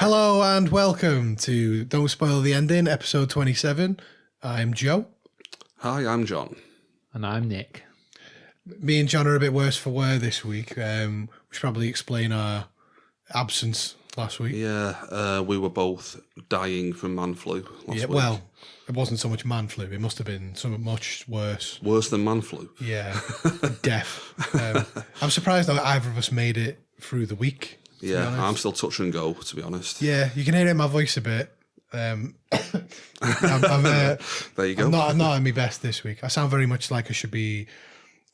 Hello and welcome to Don't Spoil the Ending, episode 27. I'm Joe. Hi, I'm John. And I'm Nick. Me and John are a bit worse for wear this week. We should probably explain our absence last week. Yeah, we were both dying from man flu last week. Well, it wasn't so much man flu. It must have been something much worse. Worse than man flu? Yeah, death. I'm surprised that either of us made it through the week. Yeah, I'm still touch and go, to be honest. Yeah, you can hear it in my voice a bit. I'm, there you go. I'm not at my best this week. I sound very much like I should be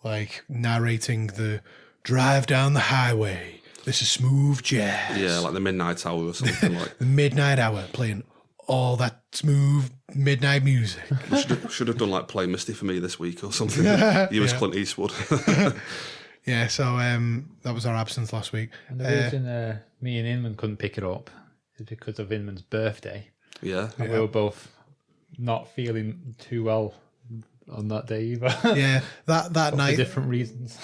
like narrating the drive down the highway. This is smooth jazz. Yeah, like the midnight hour or something like. The midnight hour, playing all that smooth midnight music. We should have done like Play Misty for Me this week or something. You as Clint Eastwood. Yeah, so that was our absence last week. And the reason me and Inman couldn't pick it up is because of Inman's birthday. Yeah. And we were both not feeling too well on that day either. Yeah, that night. For different reasons.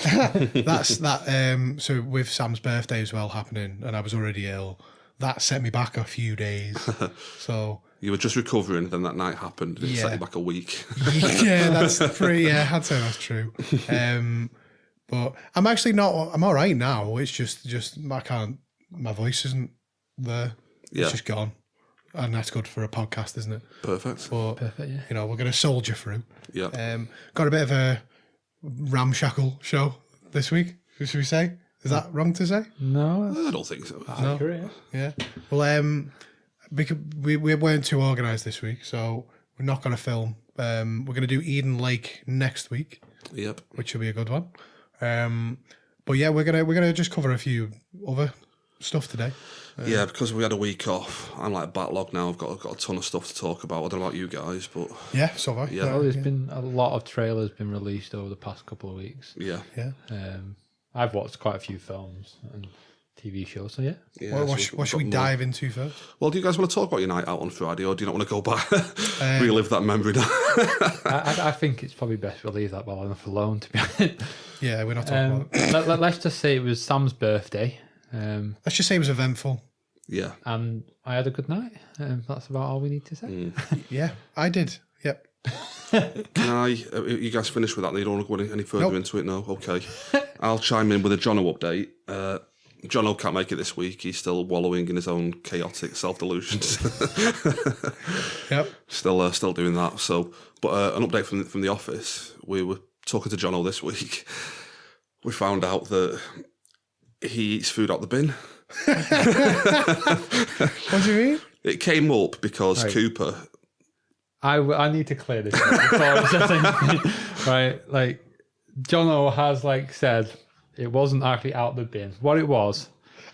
So with Sam's birthday as well happening, and I was already ill, that set me back a few days. So you were just recovering, then that night happened, and it set you back a week. Yeah, that's pretty. Yeah, I'd say that's true. But I'm actually not. I'm all right now. It's just I can't. My voice isn't there. Yeah. It's just gone, and that's good for a podcast, isn't it? Perfect. But Perfect. Yeah. you know, we're going to soldier through. Yeah. Got a bit of a ramshackle show this week. Should we say? Is that wrong to say? No, I don't think so. accurate. Yeah. Well, because we weren't too organised this week, so we're not going to film. We're going to do Eden Lake next week. Yep. Which will be a good one. But yeah, we're gonna just cover a few other stuff today. Yeah, because we had a week off. I'm like backlogged now. I've got a ton of stuff to talk about. I don't know about you guys, but yeah, so have I. Yeah. Well, there's been a lot of trailers been released over the past couple of weeks. yeah. Yeah. I've watched quite a few films and TV shows, so yeah. Well, what should we dive into first? Well, do you guys want to talk about your night out on Friday, or do you not want to go back, relive that memory now? I think it's probably best we leave that well enough alone, to be honest. Yeah, we're not talking about. Let's just say it was Sam's birthday. Let's just say it was eventful. Yeah. And I had a good night. That's about all we need to say. Yeah, I did. Yep. You guys finished with that? You don't want to go any further into it? No? Okay. I'll chime in with a Jono update. Jono can't make it this week. He's still wallowing in his own chaotic self-delusions. Yep. Still doing that. So, but an update from the office. We were talking to Jono this week. We found out that he eats food out the bin. What do you mean? It came up because Cooper. I need to clear this up before I said anything. Right, like Jono has said it wasn't actually out the bin. What it was.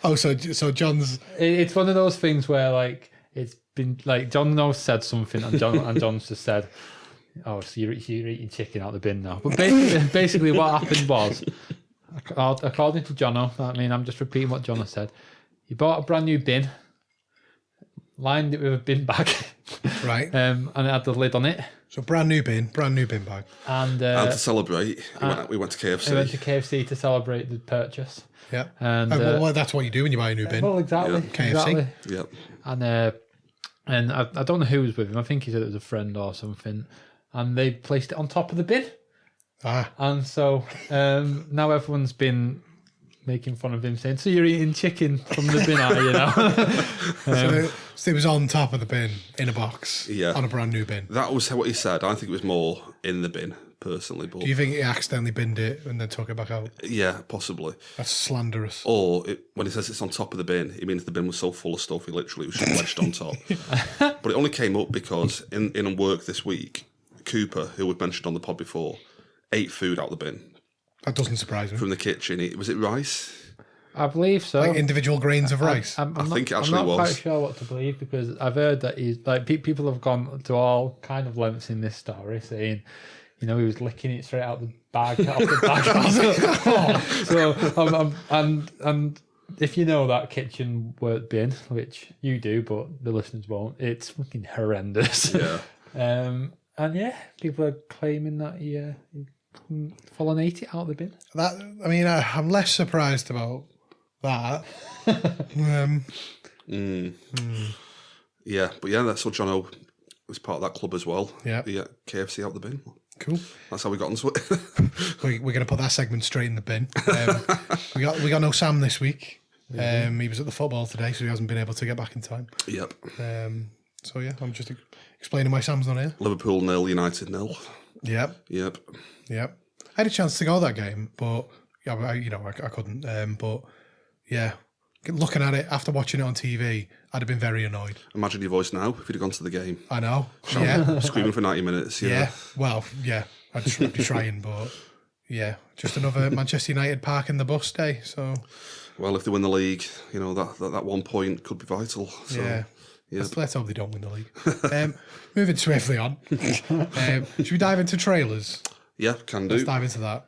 Oh, so John's. It's one of those things where it's been Jono said something and John's just said, "Oh, so you're eating chicken out the bin now." But basically what happened was, according to Jono, I mean I'm just repeating what Jono said. He bought a brand new bin, lined it with a bin bag, Right. and it had the lid on it. So brand new bin bag. And to celebrate, we went to KFC. We went to KFC to celebrate the purchase. Yeah. And well, that's what you do when you buy a new bin. well, exactly. Yeah. KFC. Exactly. Yep. And I don't know who was with him. I think he said it was a friend or something. And they placed it on top of the bin. Ah. And so now everyone's been making fun of him, saying, "So you're eating chicken from the bin, are you now?" So it was on top of the bin in a box. Yeah. On a brand new bin. That was what he said. I think it was more in the bin, personally. But Do you think he accidentally binned it and then took it back out? yeah, possibly. That's slanderous. Or when he says it's on top of the bin, it means the bin was so full of stuff, he literally was just wedged on top. But it only came up because in work this week, Cooper, who we've mentioned on the pod before, ate food out the bin. That doesn't surprise me. From the kitchen. Was it rice? I believe so. Like individual grains of rice. I think it actually I'm not was. quite sure what to believe because I've heard that he's people have gone to all kind of lengths in this story, saying, he was licking it straight out the bag, off the bag. and if you know that kitchen work bin, which you do, but the listeners won't, it's fucking horrendous. Yeah. And yeah, people are claiming that he full and ate it out of the bin. I'm less surprised about that. Yeah, but yeah, that's what John O was part of that club as well. Yeah. The KFC out the bin. Cool. That's how we got into it. We're going to put that segment straight in the bin. We got no Sam this week. He was at the football today, so he hasn't been able to get back in time. Yep. So yeah, I'm just explaining why Sam's not here. Liverpool 0, United 0. Yep. Yep. Yep. I had a chance to go that game, but yeah, I couldn't. But yeah, looking at it after watching it on TV, I'd have been very annoyed. Imagine your voice now if you'd have gone to the game. I know. Yeah. Screaming for 90 minutes. Yeah. Well, yeah. I'd be trying, but yeah, just another Manchester United park in the bus day. So. Well, if they win the league, that 1 point could be vital. So, yeah. Yep. Let's hope they don't win the league. Moving swiftly on. Should we dive into trailers? Yeah, can do. Let's dive into that.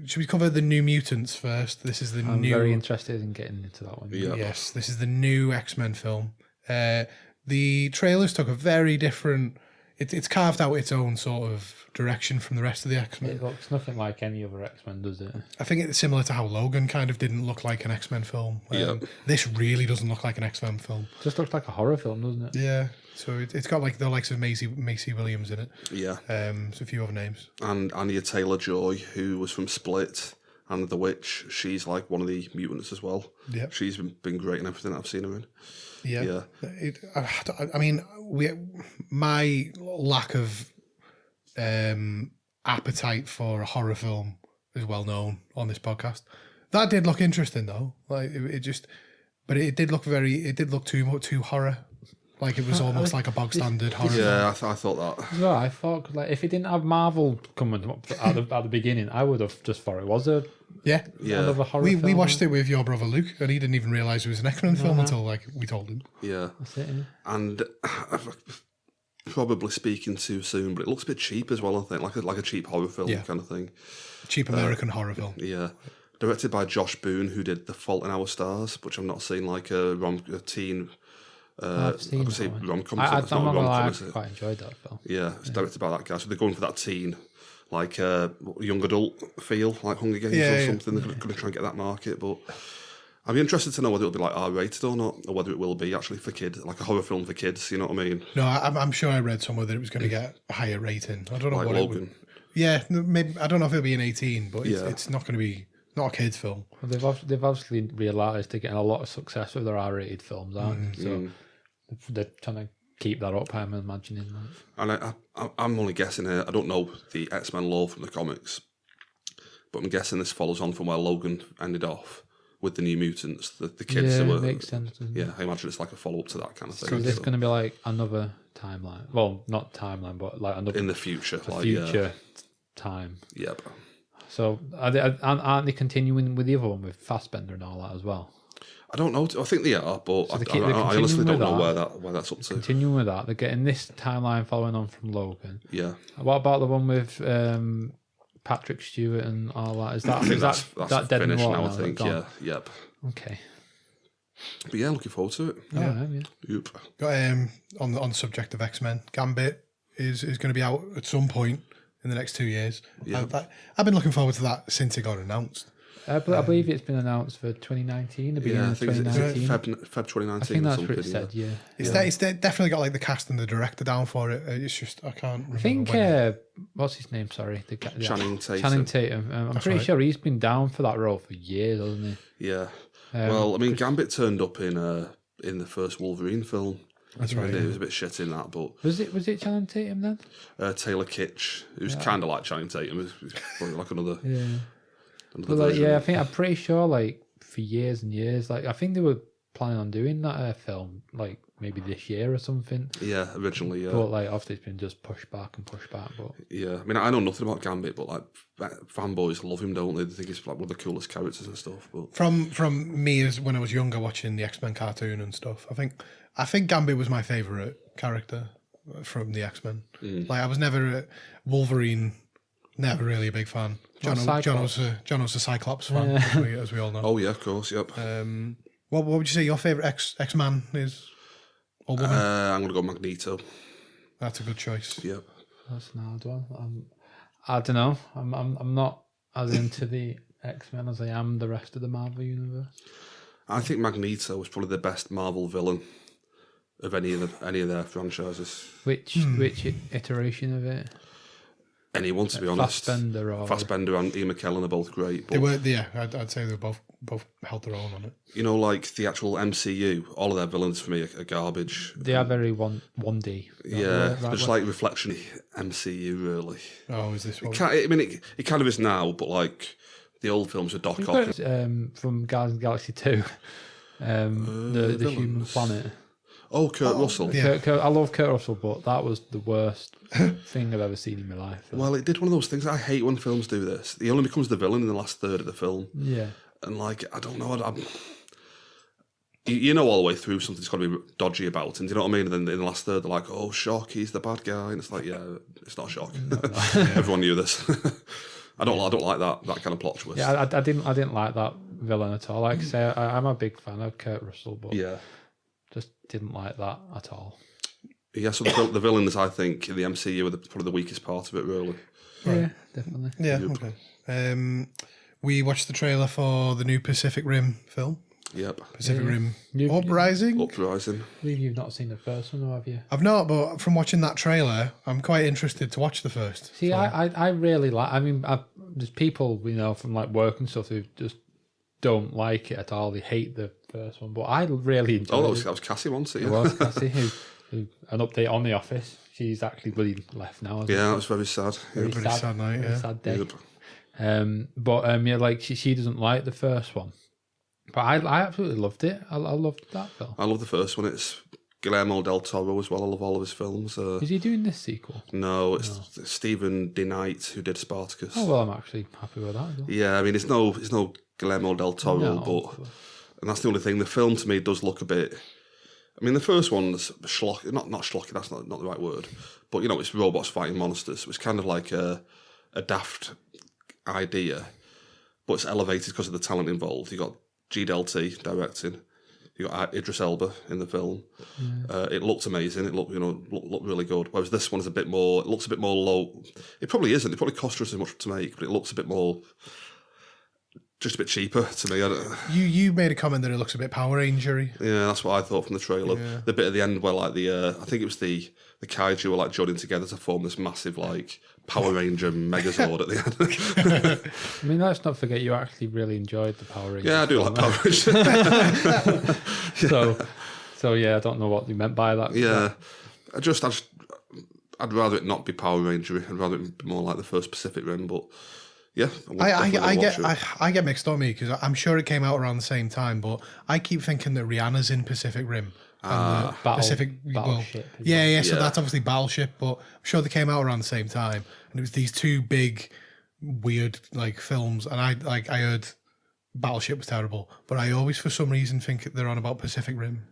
Should we cover the New Mutants first? This is I'm very interested in getting into that one. Yeah. Yes, this is the new X-Men film. The trailers took a very different... It's carved out its own sort of direction from the rest of the X-Men. It looks nothing like any other X-Men, does it? I think it's similar to how Logan kind of didn't look like an X-Men film. This really doesn't look like an X-Men film. Just looks like a horror film, doesn't it? Yeah. So it's got like the likes of Macy Williams in it. Yeah. So a few other names. And Anya Taylor-Joy, who was from Split and The Witch, she's like one of the mutants as well. Yeah. She's been great in everything I've seen her in. Yeah. I mean, my lack of appetite for a horror film is well known on this podcast. That did look interesting though. Like but it did look too horror. Like it was almost like a bog standard horror. Yeah, I thought that. Well, I thought like if it didn't have Marvel coming up at the beginning, I would have just thought it was another horror film. We watched it with your brother Luke, and he didn't even realise it was an X-Men film until like we told him. Yeah. That's it, yeah. And probably speaking too soon, but it looks a bit cheap as well, I think, like a cheap horror film kind of thing. Cheap American horror film. Yeah. Directed by Josh Boone, who did The Fault in Our Stars, which I've not seen, like a teen... I've seen rom-com. I'm not gonna lie, I is it? quite enjoyed that film. Yeah, it's directed by that guy. So they're going for that teen, like young adult feel, like Hunger Games or something. They're going to try and get that market. But I'd be interested to know whether it'll be like R-rated or not, or whether it will be actually for kids, like a horror film for kids. You know what I mean? No, I'm sure I read somewhere that it was going to get a higher rating. I don't know Like what Logan. it would. Yeah, maybe I don't know if it'll be an 18, but it's not going to be not a kids film. Well, they've obviously realised they're getting a lot of success with their R-rated films, aren't they? So they're trying to keep that up, I'm imagining. And I'm only guessing here. I don't know the X-Men lore from the comics, but I'm guessing this follows on from where Logan ended off with the New Mutants, the kids that were. Makes sense. Yeah, I imagine it's like a follow up to that kind of thing. So this going to be like another timeline? Well, not timeline, but like another in the future, time. Yep. So aren't they continuing with the other one with Fassbender and all that as well? I don't know. I think they are, but So I honestly don't know where that's up to. Continuing with that, they're getting this timeline following on from Logan. Yeah. What about the one with Patrick Stewart and all that? I think that's that dead in the finished water now. I think. Yeah. Yep. Okay. But yeah, looking forward to it. Yeah. Yep. Got on the subject of X-Men, Gambit is going to be out at some point in the next 2 years. Yeah. I've been looking forward to that since it got announced. I believe it's been announced for 2019, the beginning of 2019. Feb 2019. I think that's what it said, yeah. It's definitely got like the cast and the director down for it. It's just, I can't remember. I think, what's his name, sorry? Channing Tatum. Channing Tatum. I'm pretty sure he's been down for that role for years, hasn't he? Yeah. Well, I mean, Gambit turned up in the first Wolverine film. That's right. It was a bit shit in that, but... Was it Channing Tatum then? Taylor Kitsch, who's kind of like Channing Tatum. He's probably like another... Yeah. But I'm pretty sure like for years and years, like I think they were planning on doing that film like maybe this year or something. Yeah, originally, yeah. But like obviously it's been just pushed back. But yeah, I mean I know nothing about Gambit, but like fanboys love him, don't they? They think he's like one of the coolest characters and stuff. But from me as when I was younger watching the X-Men cartoon and stuff, I think Gambit was my favourite character from the X-Men. Like I was never a Wolverine. Never really a big fan. Jono's a Cyclops fan, as we all know. Oh yeah, of course, yep. What would you say your favourite X-Man is? Or woman? I'm going to go Magneto. That's a good choice. Yep. That's an hard one. I don't know. I'm not as into the X-Men as I am the rest of the Marvel universe. I think Magneto was probably the best Marvel villain of any of their franchises. Which iteration of it? Anyone, to be honest. Fassbender and Ian McKellen are both great. But, They were, yeah, I'd say they both held their own on it. you know, like the actual MCU, all of their villains for me are garbage. They are very 1D. Yeah, just like reflection of the MCU, really. Oh, is this one? It kind of is now, but like the old films are Doc Ock. From Guardians of the Galaxy 2, the Human Planet. Oh, Kurt Russell. Yeah. I love Kurt Russell, but that was the worst thing I've ever seen in my life. Well, it did one of those things. I hate when films do this. He only becomes the villain in the last third of the film. Yeah. And like, I don't know. You know all the way through something's got to be dodgy about, and do you know what I mean? And then in the last third, they're like, "Oh, shock, he's the bad guy," and it's like, yeah, it's not a shock. Everyone knew this. I don't like that kind of plot twist. Yeah, I didn't like that villain at all. Like I say, I'm a big fan of Kurt Russell, but Yeah. just didn't like that at all. Yeah, so the villains, I think, in the MCU are probably the weakest part of it, really. Yeah, definitely. Yeah, okay. We watched the trailer for the new Pacific Rim film. Yep. Pacific Rim You- Uprising. Uprising. I believe you've not seen the first one, or have you? I've not, but from watching that trailer, I'm quite interested to watch the first. See, I really like. I mean, there's people we know from like work and stuff who just don't like it at all. They hate the first one, but I really enjoyed Oh, it. that was Cassie, wasn't it? It was Cassie who an update on The Office. She's actually bloody left now. Hasn't Yeah, she? that was very sad. Very Pretty sad night, very yeah. sad day. Yep. But yeah, like she doesn't like the first one, but I absolutely loved it. I loved that film. I love the first one. It's Guillermo del Toro as well. I love all of his films. Is he doing this sequel? No, it's Stephen D. Knight who did Spartacus. Oh well, I'm actually happy with that as well. Yeah, I mean, it's no Guillermo del Toro, No. and that's the only thing. The film to me does look a bit. I mean, the first one's schlocky, not schlocky. That's not the right word, but you know, it's robots fighting monsters. So it's kind of like a daft idea, but it's elevated because of the talent involved. You got G. Del T directing. You got Idris Elba in the film. It looked amazing. It looked really good. Whereas this one is a bit more. It looks a bit more low. It probably isn't. It probably cost us as much to make, but it looks a bit more. Just a bit cheaper to me. You made a comment that it looks a bit Power Ranger-y. Yeah, that's what I thought from the trailer. Yeah. The bit at the end where like I think it was the kaiju were like joining together to form this massive like Power Ranger Megazord at the end. I mean, let's not forget you actually really enjoyed the Power Rangers. Yeah, I do like Power Ranger. So yeah, I don't know what you meant by that. Yeah, I'd rather it not be Power Ranger. I'd rather it be more like the first Pacific Rim. But yeah, I get mixed on me because I'm sure it came out around the same time, but I keep thinking that Rihanna's in Pacific Rim. And the Battleship. Yeah. So that's obviously Battleship, but I'm sure they came out around the same time, and it was these two big, weird like films, and I heard Battleship was terrible, but I always for some reason think they're on about Pacific Rim.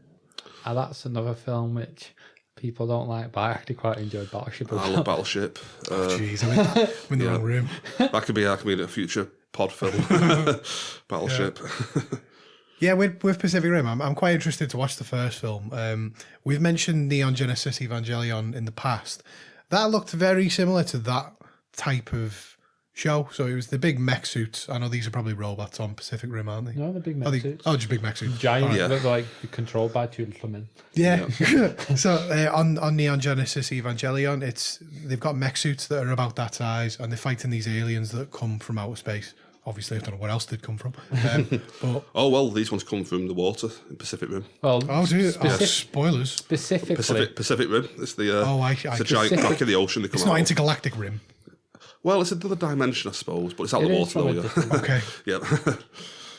That's another film which people don't like, but I actually quite enjoyed Battleship. I love Battleship. Jeez, I'm in the wrong room. That could be a future pod film. Battleship. Yeah, with Pacific Rim, I'm quite interested to watch the first film. We've mentioned Neon Genesis Evangelion in the past. That looked very similar to that type of show. So it was the big mech suits. I know these are probably robots on Pacific Rim, aren't they? No, the big mech suits. Oh, just big mech suits. Giant, Yeah. like controlled by two little men. Yeah. So on Neon Genesis Evangelion, they've got mech suits that are about that size, and they're fighting these aliens that come from outer space. Obviously, I don't know where else they'd come from. But Oh well, these ones come from the water in Pacific Rim. Well, spoilers. specifically, Pacific Rim. It's the it's a giant crack in the ocean. They come It's not out. Intergalactic Rim. Well, it's another dimension, I suppose, but it's out It the is water. from a Though, different- Okay. yeah.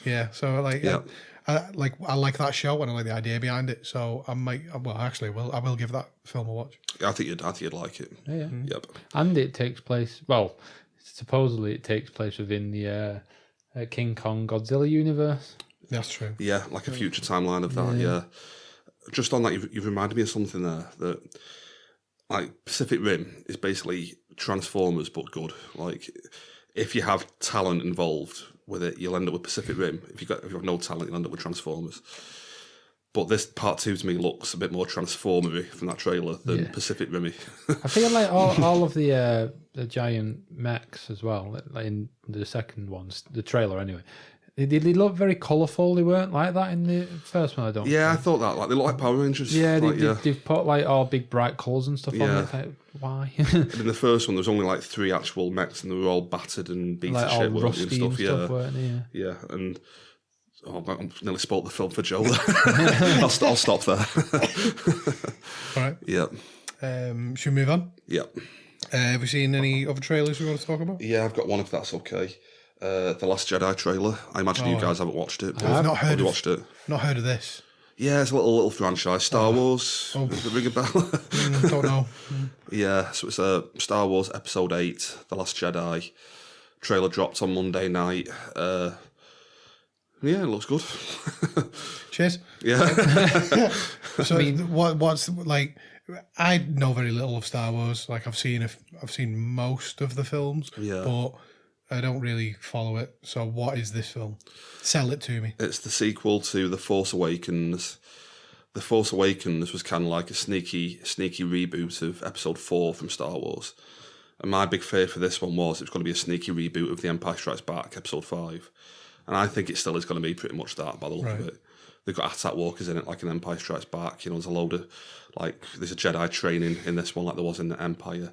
Yeah. So Yeah. I like that show and I like the idea behind it. So I will give that film a watch. I think you'd like it. yeah. Yep. And it takes place. Well, supposedly it takes place within the King Kong Godzilla universe. That's true. Yeah, like a future timeline of that. Yeah. Just on that, you've reminded me of something there that, like, Pacific Rim is basically Transformers but good. Like, if you have talent involved with it, you'll end up with Pacific Rim. If you have no talent, you'll end up with Transformers. But this part 2 to me looks a bit more Transformery from that trailer than Pacific Rimmy. I feel like all of the giant mechs as well, like in the second ones, the trailer anyway, They look very colourful. They weren't like that in the first one, I don't Yeah, I think. thought that. Like, they look like Power Rangers. Yeah, like, they've put like all big bright colours and stuff on it. It's like, why? And in the first one, there was only like 3 actual mechs, and they were all battered and beat like to all shit, weren't they, rusty and stuff, weren't they? Yeah. Yeah, and I nearly spoiled the film for Joe. I'll stop there. All right. Yeah, Should we move on? yeah, Have we seen any other trailers we want to talk about? yeah. I've got one if that's okay. The Last Jedi trailer. I imagine you guys haven't watched it. But I've not heard have you of- watched it. Not heard of this. Yeah, it's a little franchise. Star Wars. Does it ring a bell? Don't know. Yeah, so it's Star Wars Episode 8, The Last Jedi. Trailer dropped on Monday night. Yeah, it looks good. Cheers. Yeah. So what's like? I know very little of Star Wars. Like I've seen most of the films, Yeah. but I don't really follow it. So what is this film? Sell it to me. It's the sequel to The Force Awakens. The Force Awakens was kind of like a sneaky reboot of Episode 4 from Star Wars. And my big fear for this one was it was going to be a sneaky reboot of The Empire Strikes Back, Episode 5. And I think it still is going to be pretty much that by the look of it. They've got attack walkers in it, like in Empire Strikes Back. You know, there's a load of, like, there's a Jedi training in this one, like there was in the Empire.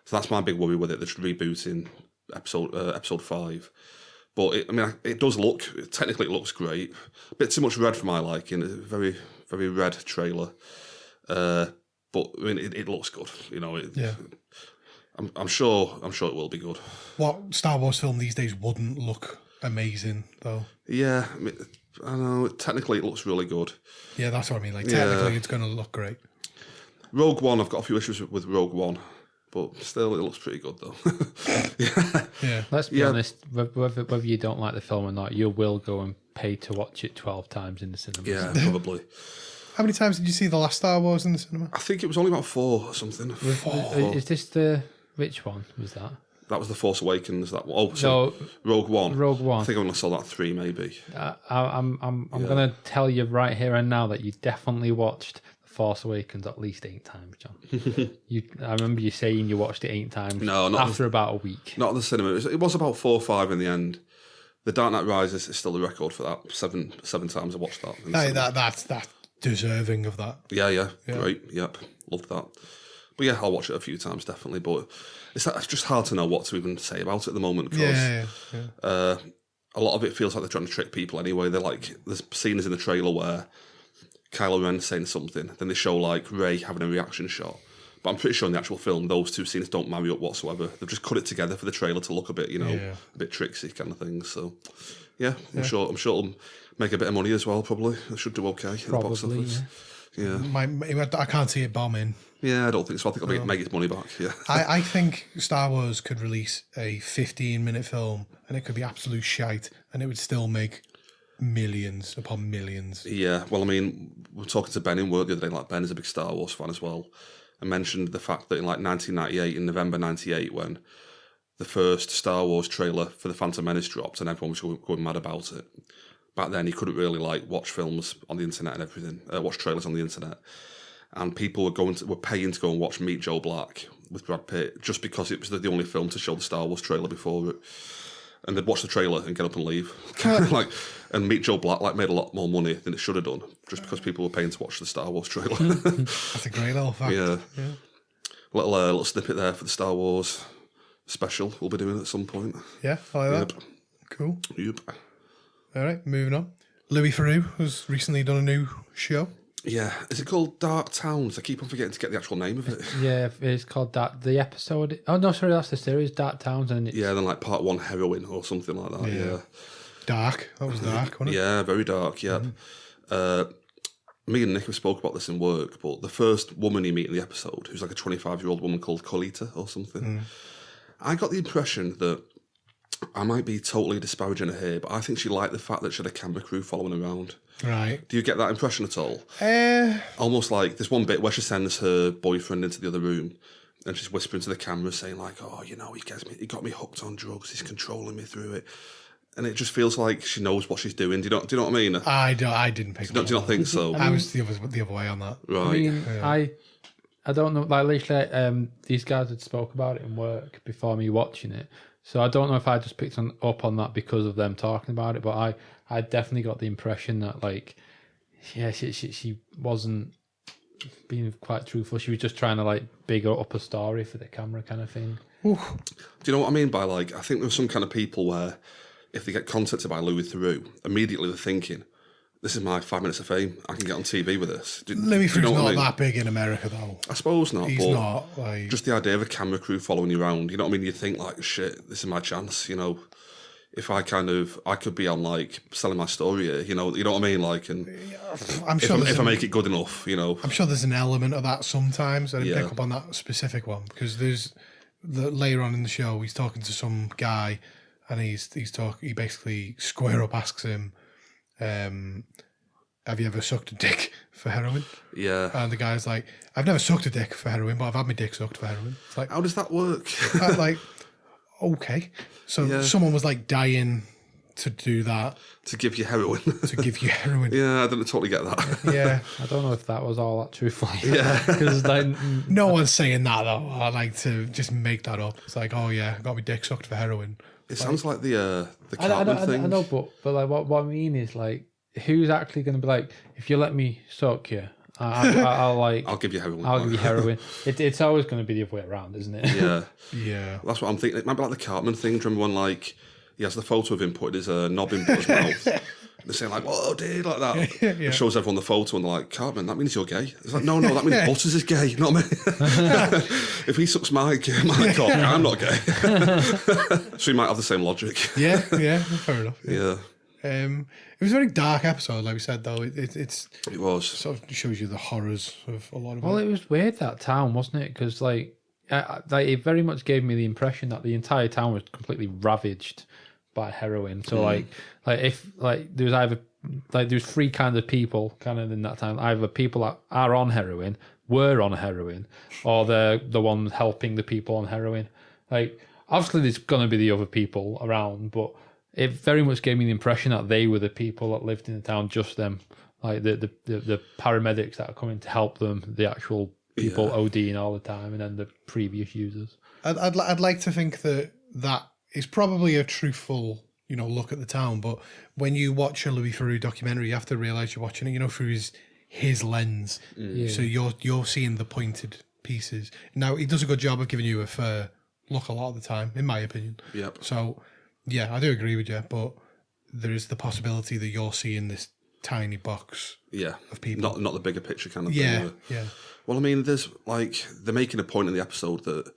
So that's my big worry with it. They're just rebooting episode 5. But it does look, technically it looks great. A bit too much red for my liking. It's a very, very red trailer. But I mean, it looks good. You know, Yeah. I'm sure it will be good. What Star Wars film these days wouldn't look amazing though? Yeah, I know. Technically, it looks really good. Yeah, that's what I mean. Like technically, it's going to look great. Rogue One, I've got a few issues with Rogue One, but still, it looks pretty good though. Yeah. Let's be honest, whether you don't like the film or not, you will go and pay to watch it 12 times in the cinema. Yeah, probably. How many times did you see the last Star Wars in the cinema? I think it was only about 4 or something. Is this the... Which one was that? That was The Force Awakens. That one. Oh, so Rogue One. Rogue One. I think I only saw that 3 maybe. I'm going to tell you right here and now that you definitely watched The Force Awakens at least 8 times, John. I remember you saying you watched it 8 times. No, not after about a week. Not at the cinema. It was about 4 or 5 in the end. The Dark Knight Rises is still the record for that. Seven times I watched that. in the cinema. That's deserving of that. Yeah, great. Yep, loved that. But yeah, I'll watch it a few times definitely. But it's just hard to know what to even say about it at the moment because a lot of it feels like they're trying to trick people anyway. They're like, there's scenes in the trailer where Kylo Ren's saying something, then they show like Rey having a reaction shot. But I'm pretty sure in the actual film, those 2 scenes don't marry up whatsoever. They've just cut it together for the trailer to look a bit, a bit tricksy kind of thing. So yeah, I'm sure it'll make a bit of money as well. Probably it should do okay in the box office. Yeah. I can't see it bombing. Yeah, I don't think so. I think it'll make its money back. Yeah. I think Star Wars could release a 15-minute film and it could be absolute shite and it would still make millions upon millions. Yeah, well, I mean, we were talking to Ben in work the other day. Like, Ben is a big Star Wars fan as well, and mentioned the fact that in like 1998, in November 98, when the first Star Wars trailer for The Phantom Menace dropped and everyone was going mad about it, back then you couldn't really like watch films on the internet and everything, watch trailers on the internet. And people were paying to go and watch Meet Joe Black with Brad Pitt just because it was the only film to show the Star Wars trailer before it. And they'd watch the trailer and get up and leave. And Meet Joe Black made a lot more money than it should have done just because people were paying to watch the Star Wars trailer. That's a great little fact. Yeah. Little snippet there for the Star Wars special we'll be doing at some point. Yeah, I like that. Cool. Yep. All right, moving on. Louis Theroux has recently done a new show. Yeah, is it called Dark Towns? I keep on forgetting to get the actual name of it. Yeah, it's called that. The episode. Oh no, sorry, that's the series, Dark Towns, and it's, then like part 1 Heroin or something like that. Yeah. Dark. That was dark, wasn't it? Yeah, very dark. Yeah. Me and Nick have spoke about this in work, but the first woman you meet in the episode, who's like a 25-year-old woman called Colita or something, I got the impression that, I might be totally disparaging her here, but I think she liked the fact that she had a camera crew following around. Right. Do you get that impression at all? Almost like there's one bit where she sends her boyfriend into the other room and she's whispering to the camera saying like, oh, he got me hooked on drugs, he's controlling me through it. And it just feels like she knows what she's doing. Do you know what I mean? I didn't pick Do you not think so? I was the other way on that. Right. I mean, I don't know. Like literally, these guys had spoke about it in work before me watching it, So I don't know if I just picked up on that because of them talking about it, but I definitely got the impression that like, yeah, she wasn't being quite truthful. She was just trying to like big up a story for the camera kind of thing. Do you know what I mean by like? I think there's some kind of people where if they get contacted by Louis Theroux, immediately they're thinking, "This is my 5 minutes of fame. I can get on TV with this." Louis Theroux's not that big in America, though. I suppose not. He's but not. Like... just the idea of a camera crew following you around. You know what I mean? You think like, "Shit, this is my chance." You know, if I could be on like selling my story here. You know what I mean? Like, and I'm sure if I make it good enough, you know, I'm sure there's an element of that sometimes. I didn't pick up on that specific one because there's later on in the show he's talking to some guy and he basically square up asks him, have you ever sucked a dick for heroin? Yeah. And the guy's like, I've never sucked a dick for heroin, but I've had my dick sucked for heroin. It's like, how does that work? like, okay. So someone was like dying to do that. To give you heroin. To give you heroin. Yeah, I didn't totally get that. Yeah. I don't know if that was all that truthful. Yeah. Because like, no one's saying that though. I like to just make that up. It's like, oh yeah, I got my dick sucked for heroin. It sounds like the I Cartman thing. I know, but like what I mean is like, who's actually going to be like, if you let me suck you, I'll like, I'll give you heroin. I'll give you heroin. It's always going to be the other way around, isn't it? Yeah. Yeah. That's what I'm thinking. It might be like the Cartman thing. Do you remember when like he has the photo of him putting his knob in his mouth? They're saying like, "Whoa, dude," like that. Yeah. It shows everyone the photo and they're like, "Cartman, that means you're gay." It's like, no, that means Butters is gay, not me. If he sucks my cock, I'm not gay. So he might have the same logic. Yeah, fair enough. Yeah. It was a very dark episode, like we said, though. It was. sort of shows you the horrors of a lot of Well, it. it was weird, that town, wasn't it? Because like it very much gave me the impression that the entire town was completely ravaged by heroin. So like if like there was either like there's three kinds of people kind of in that town. Either people that are on heroin, were on heroin, or they're the ones helping the people on heroin. Like obviously there's gonna be the other people around, but it very much gave me the impression that they were the people that lived in the town, just them. Like the paramedics that are coming to help them, the actual people ODing all the time, and then the previous users. I'd like to think that is probably a truthful, look at the town. But when you watch a Louis Theroux documentary, you have to realise you're watching it, through his lens. So you're seeing the pointed pieces. Now he does a good job of giving you a fair look a lot of the time, in my opinion. Yep. So yeah, I do agree with you, but there is the possibility that you're seeing this tiny box of people. Not the bigger picture kind of thing. Yeah. Well, I mean, there's like, they're making a point in the episode that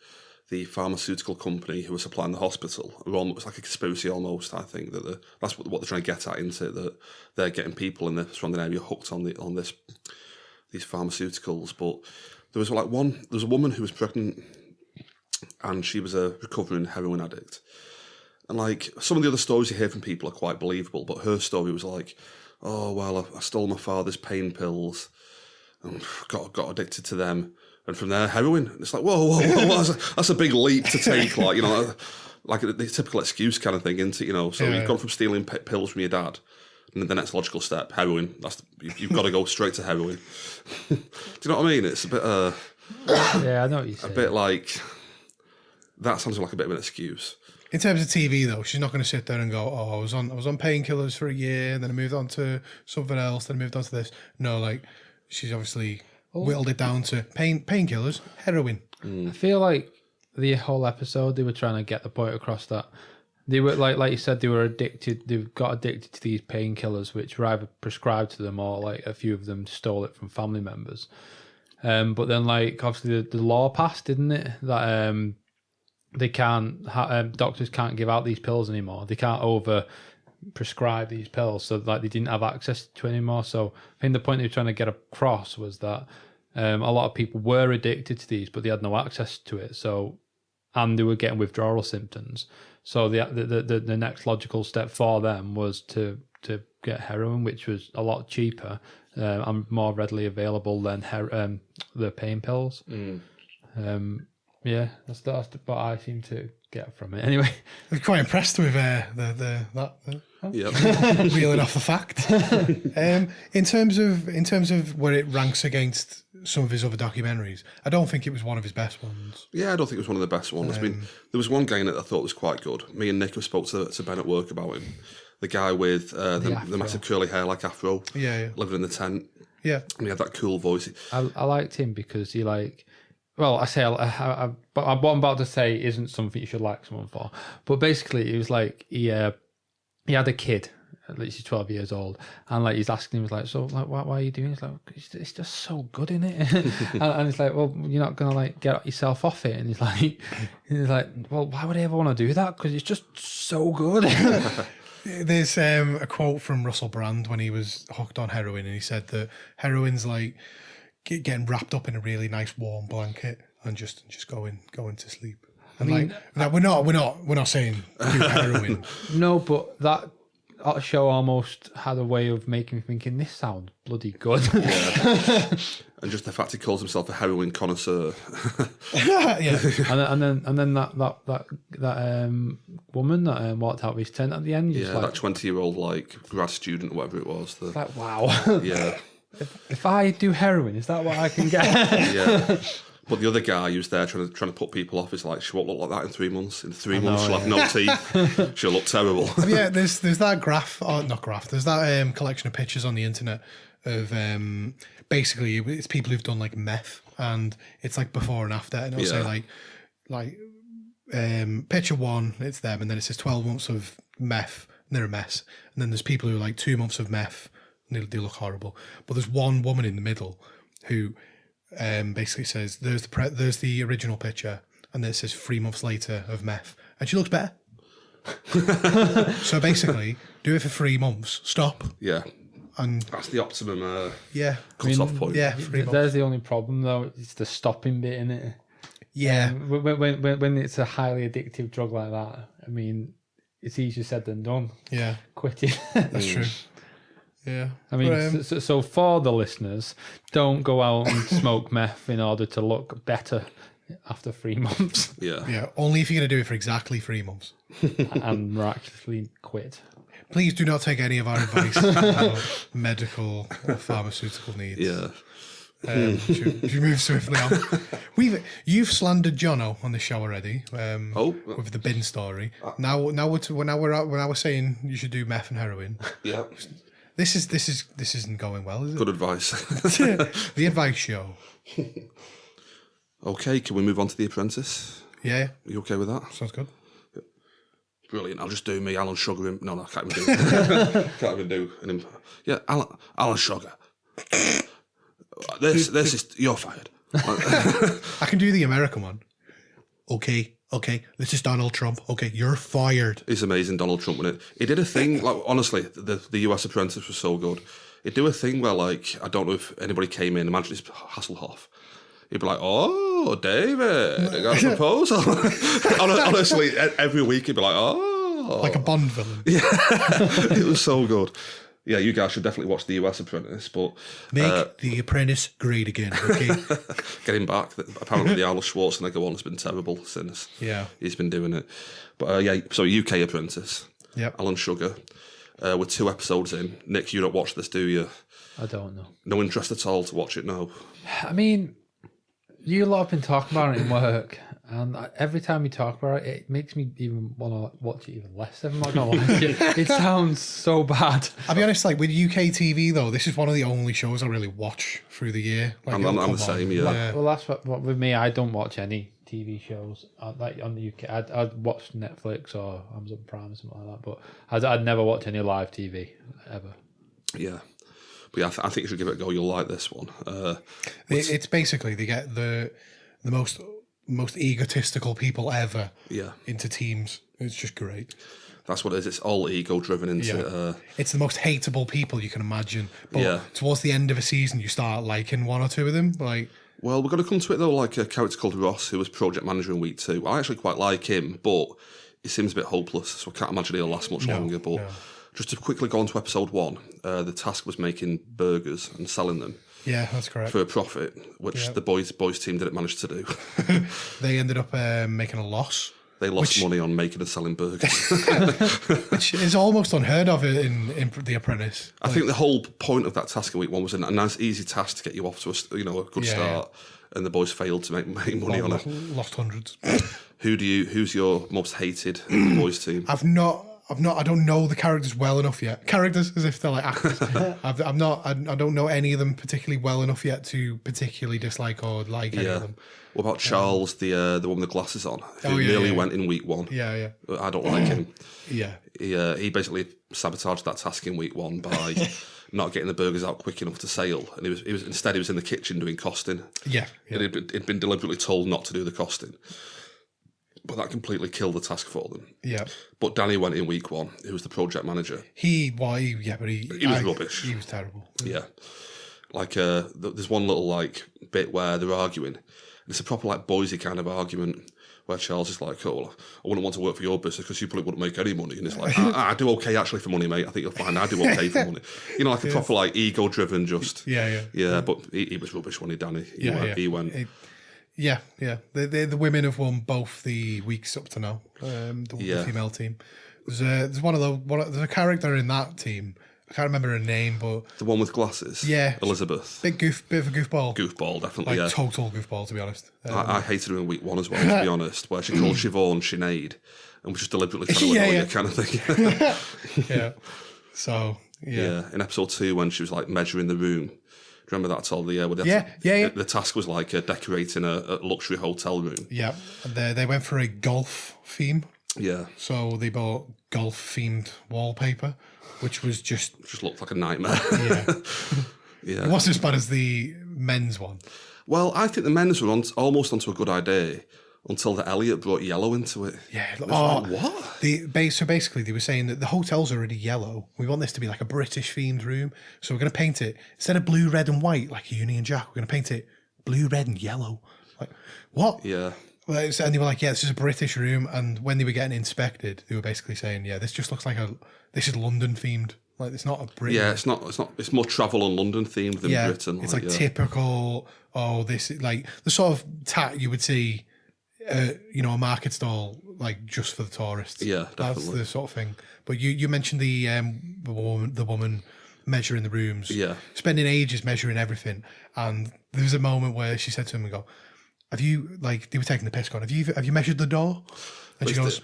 the pharmaceutical company who are supplying the hospital are almost like a conspiracy almost, I think, that's what they're trying to get at, isn't it? That they're getting people in the surrounding area hooked on these pharmaceuticals. But there was a woman who was pregnant and she was a recovering heroin addict. And like some of the other stories you hear from people are quite believable, but her story was like, oh, well, I stole my father's pain pills and got addicted to them. And from there, heroin. And it's like, whoa, that's a big leap to take, like the typical excuse kind of thing, isn't it? So you've gone from stealing pills from your dad, and the next logical step, heroin. You've got to go straight to heroin. Do you know what I mean? It's a bit, yeah, I know what you're saying. A bit like, that sounds like a bit of an excuse. In terms of TV, though, she's not going to sit there and go, "Oh, I was on painkillers for a year, then I moved on to something else, then I moved on to this." No, like she's obviously whittled it down to painkillers, heroin. I feel like the whole episode they were trying to get the point across that they were like you said, they were addicted. They got addicted to these painkillers, which were either prescribed to them or like a few of them stole it from family members. But then, like obviously, the law passed, didn't it? That they can't, doctors can't give out these pills anymore. They can't over prescribe these pills, so like they didn't have access to anymore. So I think the point they were trying to get across was that a lot of people were addicted to these, but they had no access to it. So, and they were getting withdrawal symptoms. So the next logical step for them was to get heroin, which was a lot cheaper and more readily available than the pain pills. Yeah, that's what I seem to get from it. Anyway, I'm quite impressed with that Yeah. reeling off the fact. In terms of where it ranks against some of his other documentaries, I don't think it was one of his best ones. Yeah, I don't think it was one of the best ones. I mean, there was one guy in it I thought was quite good. Me and Nick have spoke to Ben at work about him. The guy with the massive curly hair like afro. Yeah. Living in the tent. Yeah. And he had that cool voice. I liked him because he like. Well, I say, but what I'm about to say isn't something you should like someone for. But basically, it was like he had a kid, at least he's 12 years old, and like he's asking him, like, so like, why are you doing? He's like, it's just so good in it, and it's like, well, you're not gonna like get yourself off it, and he's like, well, why would I ever want to do that? Because it's just so good. There's a quote from Russell Brand when he was hooked on heroin, and he said that heroin's like getting wrapped up in a really nice warm blanket and just going to sleep. And we're not saying do heroin. No, but that show almost had a way of making me thinking this sounds bloody good. Yeah. And just the fact he calls himself a heroin connoisseur. Yeah. and then that woman that walked out of his tent at the end. Yeah, that 20-year-old like grad student or whatever it was. Like, wow. Yeah. If I do heroin, is that what I can get? Yeah. But the other guy who's there trying to put people off is like, she won't look like that in 3 months. In 3 months, she'll have no teeth. She'll look terrible. Yeah, there's that there's that collection of pictures on the internet of basically it's people who've done like meth, and it's like before and after, and it'll say like picture 1, it's them, and then it says 12 months of meth, and they're a mess. And then there's people who are like 2 months of meth, and they look horrible. But there's one woman in the middle who basically says there's the original picture, and then it says 3 months later of meth, and she looks better. So basically, do it for 3 months, stop. Yeah. And that's the optimum cut-off point. Yeah, there's the only problem though. It's the stopping bit in it. Yeah. When it's a highly addictive drug like that, I mean, it's easier said than done. Yeah. Quitting. That's true. Yeah. I mean, so for the listeners, don't go out and smoke meth in order to look better after 3 months. Yeah. Yeah. Only if you're going to do it for exactly 3 months. And miraculously quit. Please do not take any of our advice about medical or pharmaceutical needs. Yeah. Should we move swiftly on? You've slandered Jono on the show already. With the bin story. Now we're saying you should do meth and heroin. Yeah. This isn't going well, is it? Good advice. The advice show. Okay, can we move on to The Apprentice? Yeah. Are you okay with that? Sounds good. Brilliant. I'll just do me, Alan Sugar. No, I can't even do it. Can't even do an Yeah, Alan Sugar. This is, you're fired. I can do the American one. Okay, this is Donald Trump. Okay, you're fired. It's amazing, Donald Trump, when he did a thing, like, honestly, the US Apprentice was so good. He'd do a thing where, like, I don't know if anybody came in, imagine it's Hasselhoff. He'd be like, oh, David, I got a proposal. Honestly, every week he'd be like, oh. Like a Bond villain. Yeah, it was so good. Yeah, you guys should definitely watch The US Apprentice, but... Make The Apprentice great again, okay? Get him back. Apparently the Arnold Schwarzenegger one has been terrible since he's been doing it. But so UK Apprentice, Alan Sugar, we're 2 episodes in. Nick, you don't watch this, do you? I don't know. No interest at all to watch it, no? I mean, you lot have been talking about it in work, and every time you talk about it, it makes me even want to watch it even less. I'm not going to watch it. It sounds so bad. I'll be honest, like with UK TV though, this is one of the only shows I really watch through the year. Like, I'm the same, yeah. Well, that's what with me, I don't watch any TV shows like on the UK. I'd watch Netflix or Amazon Prime or something like that, but I'd never watch any live TV ever. Yeah. But yeah, I think you should give it a go. You'll like this one. It's basically they get the most egotistical people ever into teams. It's just great. That's what it is. It's all ego driven into it's the most hateable people you can imagine. But towards the end of a season you start liking one or two of them. Like, well, we're going to come to it though, like a character called Ross, who was project manager in week 2. I actually quite like him, but he seems a bit hopeless, so I can't imagine he'll last much longer. But Just to quickly go on to episode 1, the task was making burgers and selling them Yeah, that's correct. for a profit, which the boys team didn't manage to do. They ended up making a loss. They lost money on making and selling burgers. Which is almost unheard of in The Apprentice. I think the whole point of that task in week 1 was a nice, easy task to get you off to a good start, and the boys failed to make money on it. Lost hundreds. Who's your most hated boys team? I don't know the characters well enough yet. Characters as if they're like actors. I don't know any of them particularly well enough yet to particularly dislike or like any of them. What about Charles, the one with the glasses on, who went in week 1? Yeah. I don't like him. Yeah. He basically sabotaged that task in week 1 by not getting the burgers out quick enough to sale, and he was instead in the kitchen doing costing. Yeah. And he'd been deliberately told not to do the costing, but that completely killed the task for them. Yeah. But Danny went in week 1, who was the project manager. He was rubbish. He was terrible. Yeah, like there's one little bit where they're arguing. It's a proper boysy kind of argument where Charles is like, "Oh, well, I wouldn't want to work for your business because you probably wouldn't make any money." And it's like, I do okay actually for money, mate. I think you'll find I do okay for money. Like a proper ego-driven, just yeah. But he was rubbish when Danny. He went. Yeah. The women have won both the weeks up to now. The female team. There's there's a character in that team. I can't remember her name, but the one with glasses. Yeah, Elizabeth. Bit of a goofball. Goofball, definitely. Total goofball, to be honest. I hated her in week 1 as well, to be honest, where she called Siobhan Sinead and was just deliberately trying to annoy you, kind of thing. Yeah. So in episode 2 when she was measuring the room. Remember that at all? The task was decorating a luxury hotel room. Yeah, and they went for a golf theme. Yeah. So they bought golf themed wallpaper, which was just looked like a nightmare. Yeah. It wasn't as bad as the men's one. Well, I think the men's were almost onto a good idea until the Elliot brought yellow into it. Yeah. What? So basically, they were saying that the hotel's already yellow. We want this to be like a British themed room, so we're going to paint it instead of blue, red, and white like a Union Jack. We're going to paint it blue, red, and yellow. Like what? Yeah. And they were like, yeah, this is a British room. And when they were getting inspected, they were basically saying, yeah, this just looks like this is London themed. Like it's not a Britain. Yeah, it's not. It's more travel and London themed than Britain. It's typical. This the sort of tat you would see, a market stall just for the tourists. Yeah, definitely. That's the sort of thing. But you mentioned the woman measuring the rooms. Yeah, spending ages measuring everything. And there was a moment where she said to him, have you, they were taking the piss, going, have you measured the door? And she goes,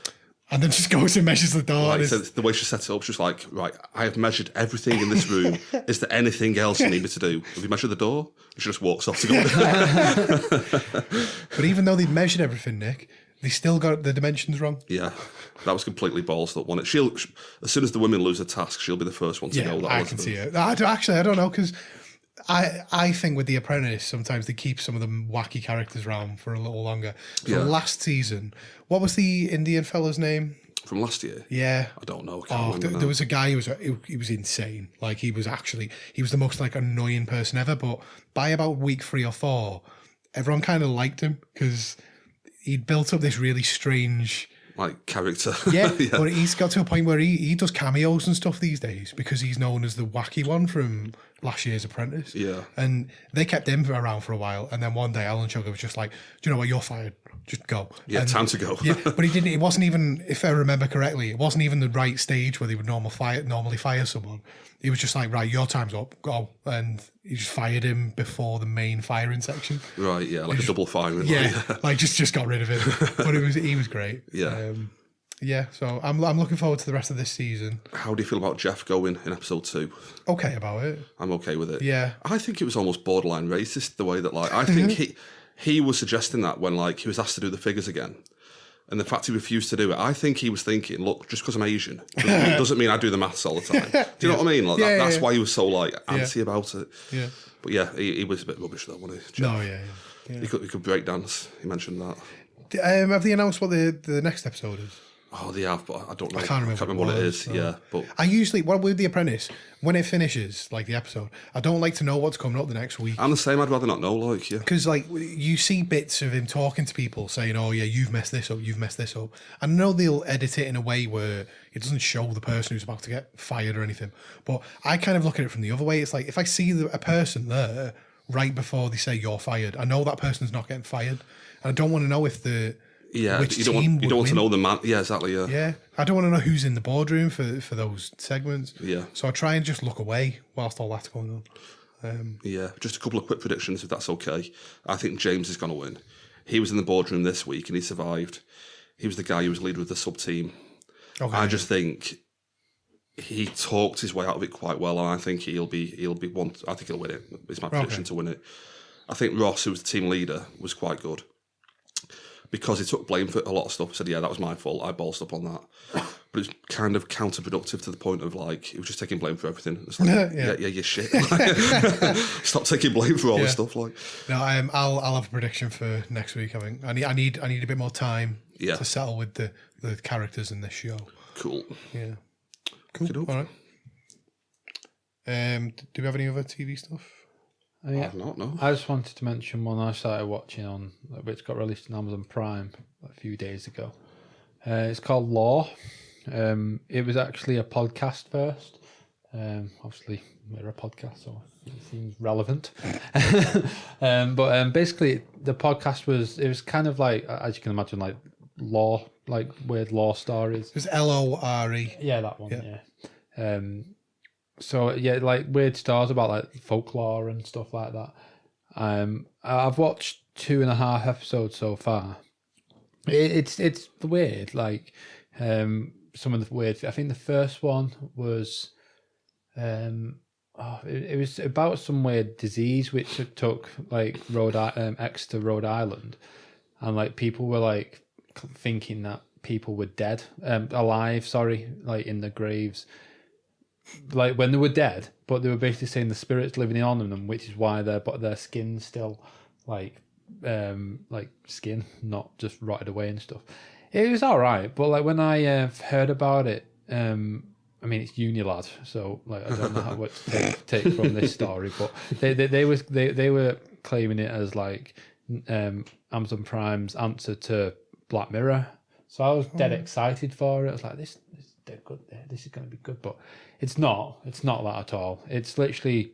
and then she goes and measures the door. So the way she set it up, she was like, right, I have measured everything in this room. Is there anything else you need me to do? Have you measured the door? And she just walks off to go. But even though they'd measured everything, Nick, they still got the dimensions wrong. Yeah, that was completely balls that won it. As soon as the women lose a task, she'll be the first one to know that. I can see it. I don't know, because I think with The Apprentice, sometimes they keep some of the wacky characters around for a little longer. So last season, what was the Indian fella's name? From last year? Yeah. I don't know. I can't remember there was a guy he was insane. He was the most annoying person ever. But by about week 3 or 4, everyone kind of liked him because he'd built up this really strange character. Yeah, but he's got to a point where he does cameos and stuff these days because he's known as the wacky one from last year's Apprentice. Yeah. And they kept him around for a while, and then one day Alan Sugar was just like, do you know what, you're fired. Just go. Yeah, time to go. Yeah, but he didn't. It wasn't even, if I remember correctly, it wasn't even the right stage where they would normally fire someone. He was just like, right, your time's up, go. And he just fired him before the main firing section. Right, yeah, a double firing. Yeah, just got rid of him. But he was great. Yeah. Yeah, so I'm looking forward to the rest of this season. How do you feel about Jeff going in episode 2? Okay about it. I'm okay with it. Yeah. I think it was almost borderline racist, the way that, I think he was suggesting that when, he was asked to do the figures again. And the fact he refused to do it, I think he was thinking, look, just because I'm Asian doesn't mean I do the maths all the time. Do you know what I mean? That's why he was so, antsy about it. Yeah. But yeah, he was a bit rubbish though, wasn't he? Jeff? No, yeah. He could break dance. He mentioned that. Have they announced what the next episode is? Oh, they have, but I don't know. I can't remember what it it is. was, so. Yeah, but I usually, with The Apprentice, when it finishes, like the episode, I don't like to know what's coming up the next week. I'm the same. I'd rather not know. Like, yeah, Because, like, you see bits of him talking to people saying, oh, yeah, you've messed this up, you've messed this up. I know they'll edit it in a way where it doesn't show the person who's about to get fired or anything. But I kind of look at it from the other way. It's like, if I see a person there right before they say you're fired, I know that person's not getting fired. And I don't want to know if which you don't want to know the man. Yeah, exactly. Yeah, Yeah, I don't want to know who's in the boardroom for those segments. Yeah. So I try and just look away whilst all that's going on. yeah. Just a couple of quick predictions, if that's okay. I think James is going to win. He was in the boardroom this week and he survived. He was the guy who was leader of the sub team. Okay. I just think he talked his way out of it quite well, and I think he'll be one. I think he'll win it. It's my prediction to win it. I think Ross, who was the team leader, was quite good because he took blame for a lot of stuff. He said, "Yeah, that was my fault. I ballsed up on that." But it's kind of counterproductive to the point of like he was just taking blame for everything. It's like, yeah, you're shit. Stop taking blame for all this stuff. Like, no, I'll have a prediction for next week. I think I need a bit more time to settle with the characters in this show. Cool. Yeah. Cool. All right. Do we have any other TV stuff? Yeah. I've not, no. I just wanted to mention one I started watching on, which got released on Amazon Prime a few days ago. It's called Law. It was actually a podcast first. Obviously, we're a podcast, so it seems relevant. But basically, the podcast was kind of like, as you can imagine, like law, like weird law stories. It was Lore. Yeah, that one. Yeah. So yeah, like weird stories about like folklore and stuff like that. I've watched 2.5 episodes so far. It's weird. Like some of the weird. I think the first one was it was about some weird disease which took like Exeter, Rhode Island, and like people were like thinking that people were dead, alive. Sorry, like in the graves. Like when they were dead, but they were basically saying the spirit's living on them, which is why their skin's still like skin, not just rotted away and stuff. It was all right, but like when I heard about it, I mean it's Unilad, so like I don't know what to take from this story, but they were claiming it as like Amazon Prime's answer to Black Mirror. So I was dead excited for it. I was like, this is dead good. This is going to be good, but it's not. It's not that at all. It's literally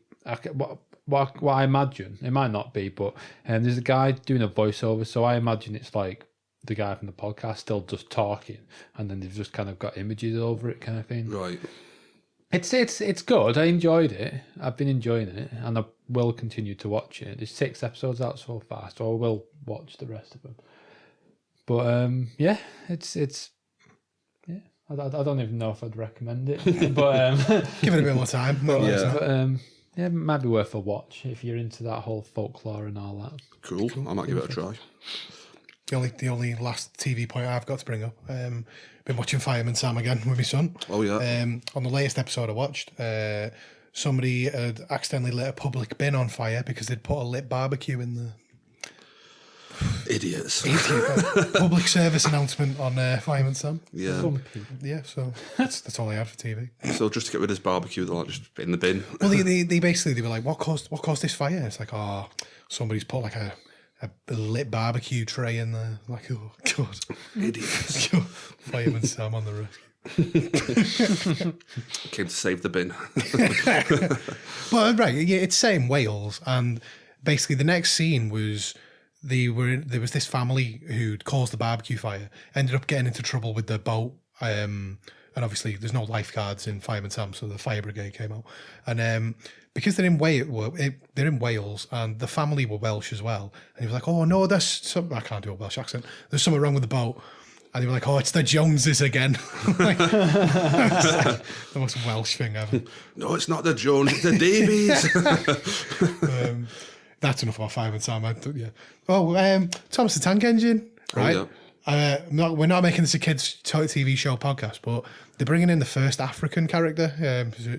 what I imagine. It might not be, but there's a guy doing a voiceover, so I imagine it's like the guy from the podcast still just talking, and then they've just kind of got images over it, kind of thing. Right. It's good. I enjoyed it. I've been enjoying it, and I will continue to watch it. There's 6 episodes out so far, so I will watch the rest of them. But yeah, it's yeah. I don't even know if I'd recommend it, but give it a bit more time. Yeah, it might be worth a watch if you're into that whole folklore and all that. Cool. I might give it a try. The only last TV point I've got to bring up. Been watching Fireman Sam again with my son. Oh yeah. On the latest episode I watched, somebody had accidentally lit a public bin on fire because they'd put a lit barbecue in the. Idiots. Public service announcement on Fireman Sam. Yeah. Yeah, so that's all I had for TV. So just to get rid of this barbecue, they're like just in the bin. Well, they were like, what caused this fire? It's like, somebody's put like a lit barbecue tray in there. Like, oh god, idiots. Fireman Sam on the rescue. Came to save the bin. But right, yeah, it's set in Wales, and basically the next scene was. There was this family who'd caused the barbecue fire, ended up getting into trouble with their boat, and obviously there's no lifeguards in Fireman Sam, so the fire brigade came out, and because they're in Wales, and the family were Welsh as well, and he was like, oh no, there's something, I can't do a Welsh accent, there's something wrong with the boat, and they were like, oh, it's the Joneses again. Like, the most Welsh thing ever. No, it's not the Jones, it's the Davies. That's enough about Fireman Sam. Yeah. Oh, Thomas the Tank Engine, right? Oh, yeah. We're not making this a kids' TV show podcast, but they're bringing in the first African character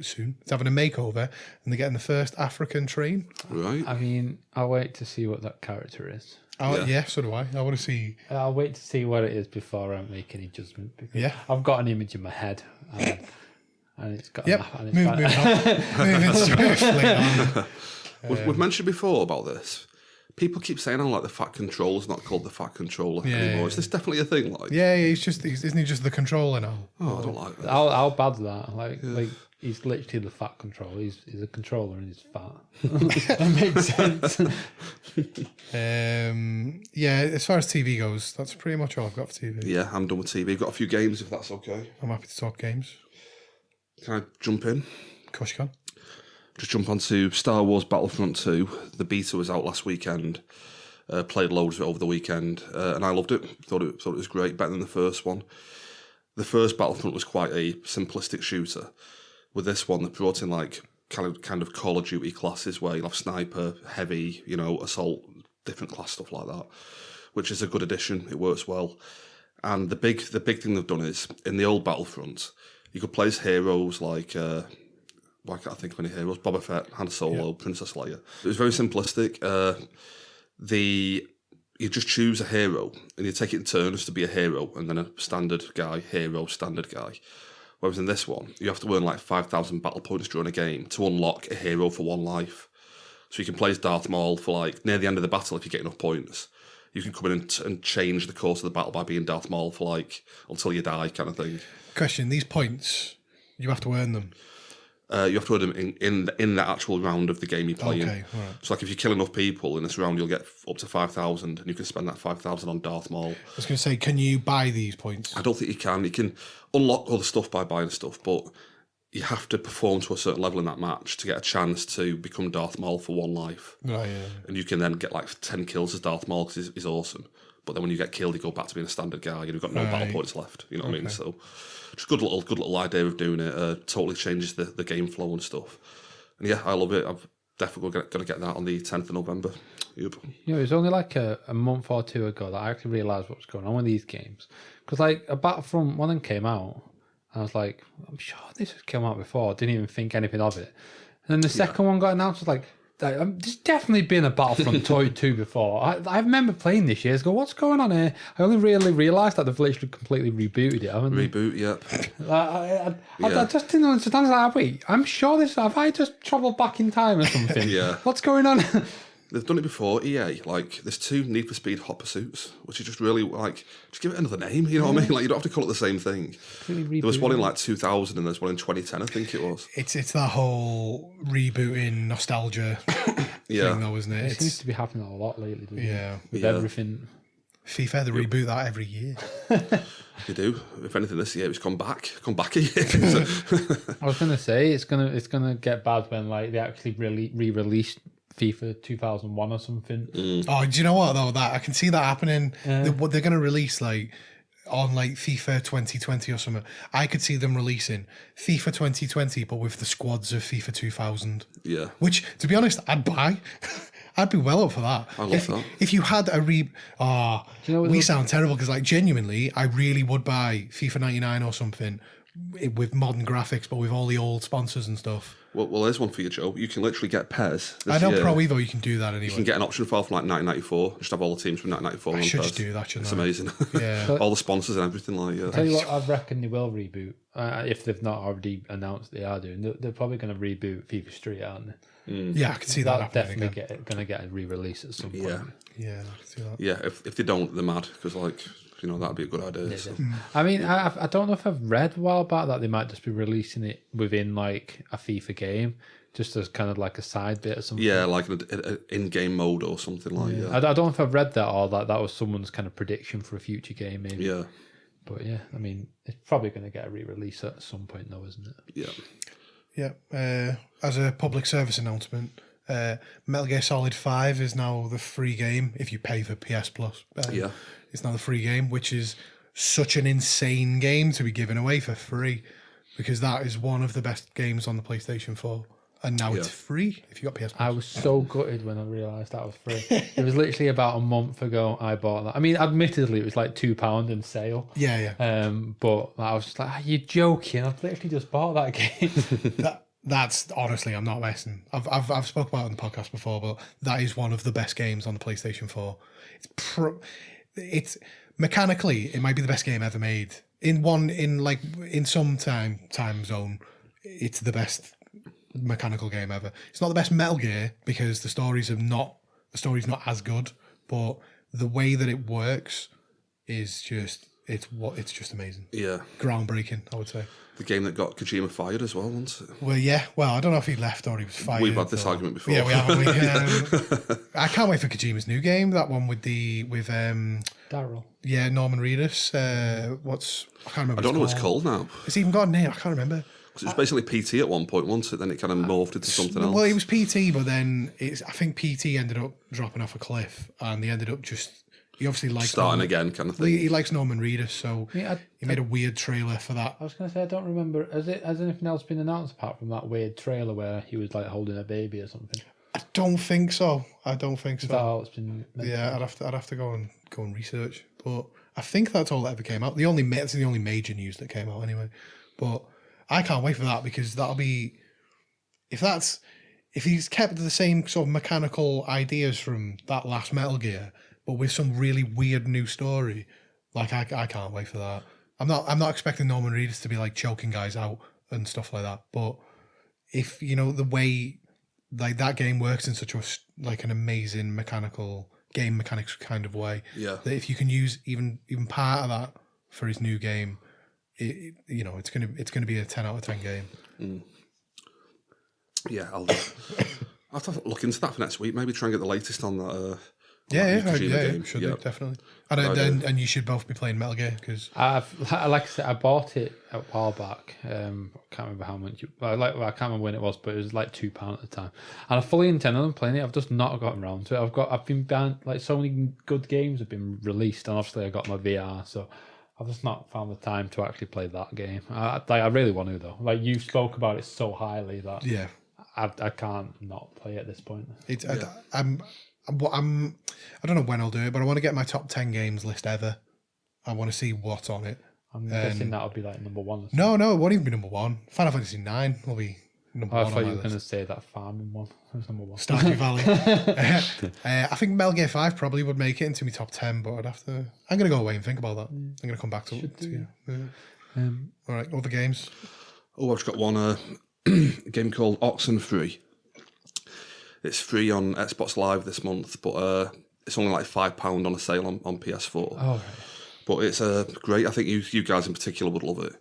soon. It's having a makeover, and they're getting the first African train. Right. I mean, I'll wait to see what that character is. Yeah, so do I. I want to see. I'll wait to see what it is before I make any judgment. Because Yeah. I've got an image in my head, and it's got. Yep. And it's Moving on. Moving swiftly on. We've mentioned before about this. People keep saying, "Oh, like the fat controller's not called the fat controller anymore." Is this definitely a thing? Like, Yeah, isn't he just the controller now? oh, I don't like that. How bad's that? Like he's literally the fat controller. He's a controller and he's fat. That makes sense. Yeah, as far as TV goes, that's pretty much all I've got for TV. Yeah, I'm done with TV. I've got a few games, if that's okay. I'm happy to talk games. Can I jump in? Of course you can. Just jump onto Star Wars Battlefront 2. The beta was out last weekend. Played loads of it over the weekend, and I loved it. Thought it was great, better than the first one. The first Battlefront was quite a simplistic shooter. With this one, they brought in like kind of Call of Duty classes where you'll have sniper, heavy, assault, different class stuff like that, which is a good addition. It works well. And the big thing they've done is in the old Battlefront, you could play as heroes like. I can't think of any heroes. Boba Fett, Han Solo, Princess Leia. It was very simplistic. You just choose a hero and you take it in turns to be a hero and then a standard guy, hero, standard guy. Whereas in this one, you have to earn like 5,000 battle points during a game to unlock a hero for one life. So you can play as Darth Maul for like near the end of the battle if you get enough points. You can come in and change the course of the battle by being Darth Maul for like until you die kind of thing. Question, these points, you have to earn them. You have to earn them in the actual round of the game you're playing. Okay, all right. So like if you kill enough people in this round, you'll get up to 5,000 and you can spend that 5,000 on Darth Maul. I was going to say, can you buy these points? I don't think you can. You can unlock other stuff by buying stuff, but you have to perform to a certain level in that match to get a chance to become Darth Maul for one life. Right, yeah. And you can then get like 10 kills as Darth Maul because he's awesome. But then when you get killed, you go back to being a standard guy and you've got no battle points left. You know what I mean? So just good little idea of doing it. Totally changes the game flow and stuff. And yeah, I love it. I'm definitely going to get that on the 10th of November. Yep. It was only like a month or two ago that I actually realised what was going on with these games. Because like a Battlefront, one of them came out, and I was like, I'm sure this has come out before. I didn't even think anything of it. And then the second one got announced, I was like, there's definitely been a Battlefront 2 before. I remember playing this years ago. What's going on here? I only really realised that they've literally completely rebooted it, haven't they? Reboot, yep. I just didn't understand. Like, wait, I'm sure this. Have I just travelled back in time or something? Yeah. What's going on? They've done it before, EA. Like, there's 2 Need for Speed Hot Pursuits, which is just really, like, just give it another name, you know what I mean? Like, you don't have to call it the same thing. There was one in, like, 2000 and there's one in 2010, I think it was. It's that whole rebooting nostalgia thing, though, isn't it? It seems to be happening a lot lately, doesn't it? With everything. FIFA, they reboot that every year. They do. If anything, this year it's gone back a year. I was going to say, it's gonna get bad when, like, they actually re-release FIFA 2001 or something. Oh, do you know what though? That I can see that happening. What they're going to release like on like FIFA 2020 or something. I could see them releasing FIFA 2020, but with the squads of FIFA 2000. Yeah. Which, to be honest, I'd buy. I'd be well up for that. I love that. If you had a we sound terrible because like genuinely, I really would buy FIFA 99 or something with modern graphics, but with all the old sponsors and stuff. Well, there's one for you, Joe. You can literally get PES. I know Pro Evo, you can do that anyway. You can get an option file from like 1994. Just have all the teams from 1994. I should PES. just do that, shouldn't It's I? amazing. Yeah. All the sponsors and everything like. Yeah. Tell you what, I reckon they will reboot. If they've not already announced they are doing, they're probably going to reboot FIFA Street, aren't they? Yeah, I can see that happening definitely going to get a re-release at some point. Yeah, I can see that. Yeah, if they don't, they're mad because like that'd be a good idea. So. I mean, I don't know if I've read a while back that they might just be releasing it within like a FIFA game, just as kind of like a side bit or something. Yeah, like an in-game mode or something like that. I don't know if I've read that or that was someone's kind of prediction for a future game, maybe. Yeah. But yeah, I mean, it's probably going to get a re-release at some point, though, isn't it? Yeah. Yeah. As a public service announcement, Metal Gear Solid 5 is now the free game if you pay for PS Plus. It's now the free game, which is such an insane game to be given away for free because that is one of the best games on the PlayStation 4. And now it's free if you got PS Plus. I was so gutted when I realised that was free. It was literally about a month ago I bought that. I mean, admittedly, it was like £2 in sale. Yeah. But I was just like, are you joking? I've literally just bought that game. That's honestly, I'm not messing. I've spoke about it on the podcast before, but that is one of the best games on the PlayStation 4. It's mechanically, it might be the best game ever made. In some time zone, it's the best mechanical game ever. It's not the best Metal Gear because the story's not as good, but the way that it works is just it's just amazing. Yeah, groundbreaking, I would say. The game that got Kojima fired as well once. Well, yeah. Well, I don't know if he left or he was fired. We've had this argument before. Yeah, we have. I can't wait for Kojima's new game. That one with Daryl. Yeah, Norman Reedus. I can't remember. I don't know what it's called now. It's even got a name. I can't remember. Because it was basically PT at one point, wasn't it? Then it kind of morphed into something else. Well, it was PT, but then I think PT ended up dropping off a cliff, and they ended up he obviously likes starting again, kind of thing. He likes Norman Reedus, so Yeah, he made a weird trailer for that. I was going to say, I don't remember. Has anything else been announced apart from that weird trailer where he was like holding a baby or something? I don't think so. Is that all it's been? Yeah, I'd have to go and research, but I think that's all that ever came out. That's the only major news that came out anyway. But I can't wait for that because that'll be if he's kept the same sort of mechanical ideas from that last Metal Gear, but with some really weird new story. Like I can't wait for that. I'm not expecting Norman Reedus to be like choking guys out and stuff like that. But if the way like that game works in such an amazing game mechanics kind of way, yeah, that if you can use even part of that for his new game, it's gonna be a 10 out of 10 game. Mm. Yeah, I'll have to look into that for next week. Maybe try and get the latest on that. Should do, definitely. And you should both be playing Metal Gear because like I said, I bought it a while back. I can't remember how much. I can't remember when it was, but it was like £2 at the time. And I fully intended on playing it. I've just not gotten around to it. I've been banned. Like so many good games have been released, and obviously I got my VR, so I've just not found the time to actually play that game. I really want to though. Like you spoke about it so highly that I can't not play it at this point. I don't know when I'll do it, but I want to get my top 10 games list ever. I want to see what's on it. I'm guessing that'll be like number one. No, it won't even be number one. Final Fantasy 9 will be number one. I thought you were going to say that farming one was number one. Stardew Valley. I think Metal Gear 5 probably would make it into my top 10, but I'm going to go away and think about that. I'm going to come back to it. All right, other games. Oh, I've just got one a game called Oxenfree. It's free on Xbox Live this month, but it's only like £5 on a sale on PS4. Oh, right. But it's great. I think you guys in particular would love it.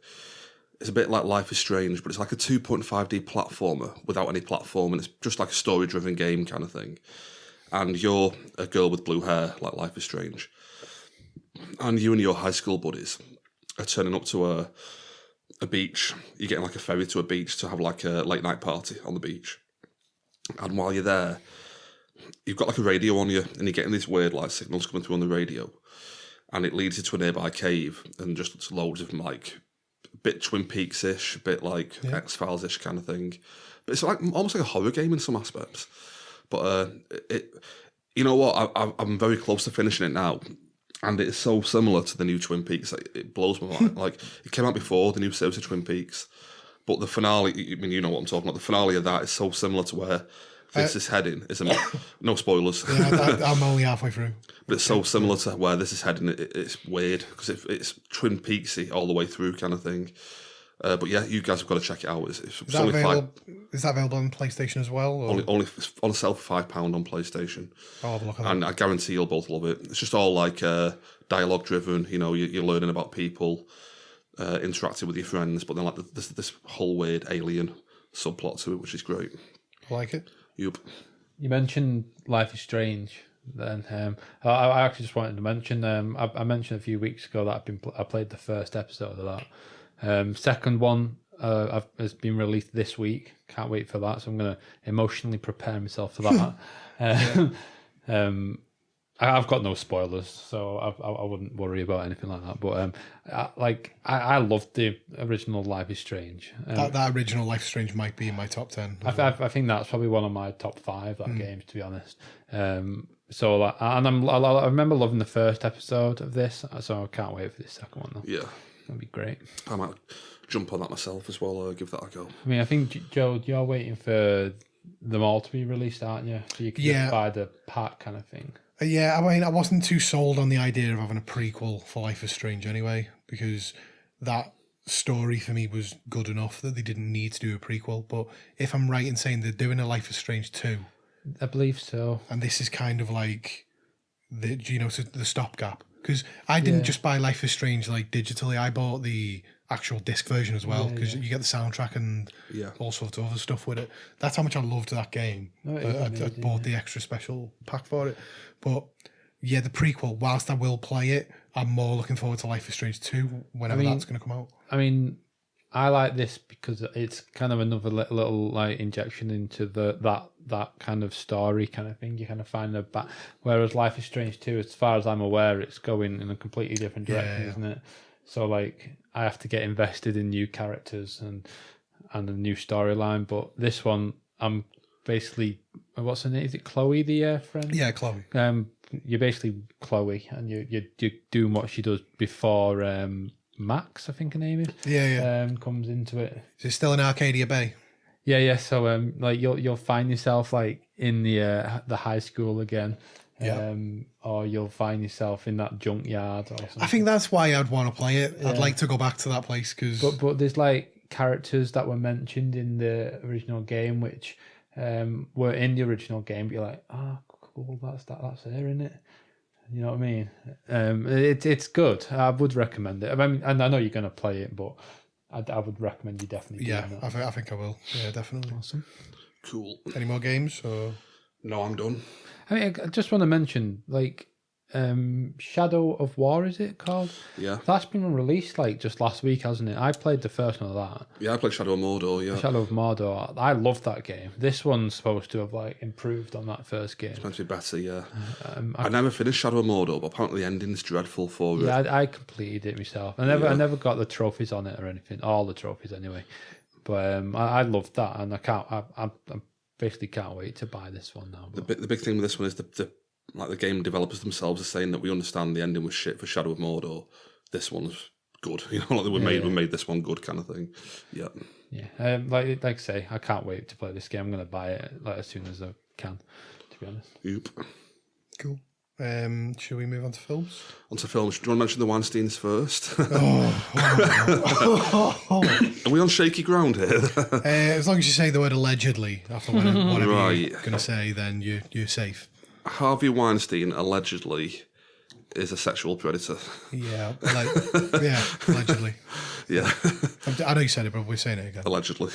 It's a bit like Life is Strange, but it's like a 2.5D platformer without any platform, and it's just like a story-driven game kind of thing. And you're a girl with blue hair, like Life is Strange. And you and your high school buddies are turning up to a beach. You're getting like a ferry to a beach to have like a late-night party on the beach. And while you're there, you've got like a radio on you, and you're getting these weird like signals coming through on the radio, and it leads you to a nearby cave, and just loads of them, like a bit Twin Peaks-ish, a bit like X-Files-ish kind of thing. But it's like almost like a horror game in some aspects. But you know what? I'm very close to finishing it now, and it's so similar to the new Twin Peaks. It blows my mind. Like it came out before the new series of Twin Peaks. But the finale, I mean, you know what I'm talking about. The finale of that is so similar to where this is heading, isn't it? No spoilers. Yeah, I'm only halfway through. But it's so similar to where this is heading. It's weird because it's Twin Peaksy all the way through kind of thing. But yeah, you guys have got to check it out. It's is that available on PlayStation as well? Or? Only on sale for £5 on PlayStation. I'll have a look at that. And I guarantee you'll both love it. It's just all like dialogue driven. You know, you're learning about people. Interacting with your friends, but then like this whole weird alien subplot to it, which is great. I like it. Yep. You mentioned Life is Strange. Then I actually just wanted to mention. I mentioned a few weeks ago that I played the first episode of that. Second one has been released this week. Can't wait for that. So I'm going to emotionally prepare myself for that. I've got no spoilers, so I wouldn't worry about anything like that. But I loved the original Life is Strange. That original Life is Strange might be in my top 10. I think that's probably one of my top 5 games, to be honest. So I remember loving the first episode of this, so I can't wait for this second one. Though. Yeah. That'd be great. I might jump on that myself as well. Give that a go. I mean, I think, Joe, you're waiting for them all to be released, aren't you? So you can just buy the pack kind of thing. Yeah, I mean, I wasn't too sold on the idea of having a prequel for Life is Strange anyway, because that story for me was good enough that they didn't need to do a prequel. But if I'm right in saying they're doing a Life is Strange 2, I believe so. and this is kind of like the stopgap, because I didn't just buy Life is Strange like digitally. I bought the actual disc version as well, because you get the soundtrack and all sorts of other stuff with it. That's how much I loved that game. I bought the extra special pack for it. But yeah, the prequel, whilst I will play it, I'm more looking forward to Life is Strange 2 whenever that's going to come out. I mean, I like this because it's kind of another little like injection into that kind of story kind of thing. You kind of find back. Whereas Life is Strange 2, as far as I'm aware, it's going in a completely different direction, isn't it? So like, I have to get invested in new characters and a new storyline. But this one, I'm basically, what's her name? Is it Chloe, the friend? Yeah, Chloe. You're basically Chloe, and you're doing what she does before Max, I think her name is. Comes into it. Is it still in Arcadia Bay? Yeah. So like you'll find yourself like in the high school again. Or you'll find yourself in that junkyard or something. I think that's why I'd want to play it. I'd like to go back to that place because. But there's like characters that were mentioned in the original game, which were in the original game. But you're like, cool, that's her, isn't it? You know what I mean? It's good. I would recommend it. I mean, and I know you're going to play it, but I would recommend you definitely. Yeah, I think I will. Yeah, definitely. Awesome. Cool. Any more games? Or? No, I'm done. I mean, I just want to mention, like, Shadow of War, is it called? Yeah. That's been released, like, just last week, hasn't it? I played the first one of that. Yeah, I played Shadow of Mordor, yeah. Shadow of Mordor. I love that game. This one's supposed to have, like, improved on that first game. It's meant to be better, yeah. I never finished Shadow of Mordor, but apparently the ending's dreadful for it. Yeah, I completed it myself. I never got the trophies on it or anything. All the trophies, anyway. But I loved that, and I basically can't wait to buy this one now. The big thing with this one is the game developers themselves are saying that we understand the ending was shit for Shadow of Mordor. This one's good, you know, like we made this one good kind of thing. Yeah. Yeah. Like I say, I can't wait to play this game. I'm going to buy it like as soon as I can, to be honest. Yep. Cool. Should we move on to films? On to films. Do you want to mention the Weinsteins first? Are we on shaky ground here? As long as you say the word allegedly after whatever Right. you're going to say, then you're safe. Harvey Weinstein allegedly is a sexual predator. Yeah, allegedly. Yeah. I know you said it, but we're saying it again. Allegedly.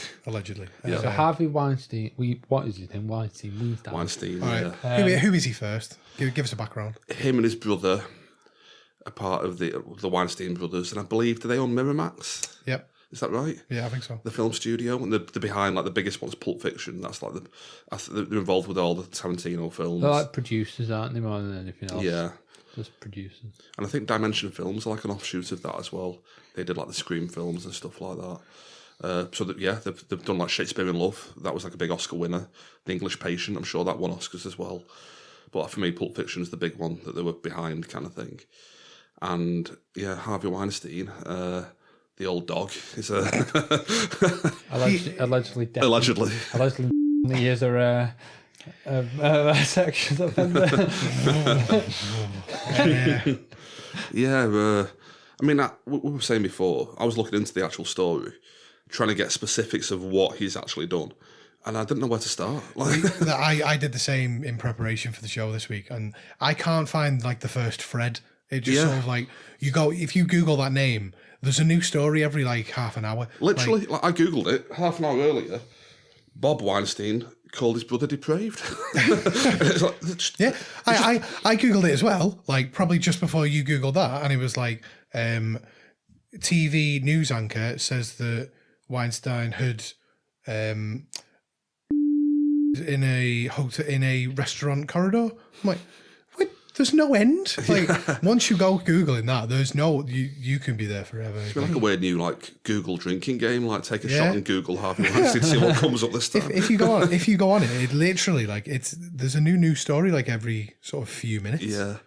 So Harvey Weinstein, what is his name? Weinstein. Weinstein, All right. yeah. Who is he first? Give us a background. Him and his brother are part of the Weinstein brothers, and I believe, do they own Miramax? Yep. Is that right? Yeah, I think so. The film studio, and they're behind, like, the biggest one's Pulp Fiction. That's like they're involved with all the Tarantino films. They're like producers, aren't they, more than anything else? Yeah. Just producers. And I think Dimension Films are like an offshoot of that as well. They did like the Scream films and stuff like that. They've done like Shakespeare in Love. That was like a big Oscar winner. The English Patient, I'm sure that won Oscars as well. But for me, Pulp Fiction's the big one that they were behind, kind of thing. And yeah, Harvey Weinstein, the old dog, is a allegedly. Allegedly, he is a sexual offender. Yeah. I mean, we were saying before, I was looking into the actual story, trying to get specifics of what he's actually done. And I didn't know where to start. I did the same in preparation for the show this week, and I can't find like the first thread. It just sort of like if you Google that name, there's a new story every like half an hour. Literally, I Googled it half an hour earlier. Bob Weinstein called his brother depraved. It's like, I Googled it as well, like probably just before you Googled that, and it was like TV news anchor says that Weinstein had in a restaurant corridor. I'm like, what? There's no end. Like once you go Googling that, there's no you can be there forever. It's been like a weird new like Google drinking game. Like take a shot and Google Harvey Weinstein, see what comes up this time. If you go on it literally like there's a new story like every sort of few minutes. Yeah.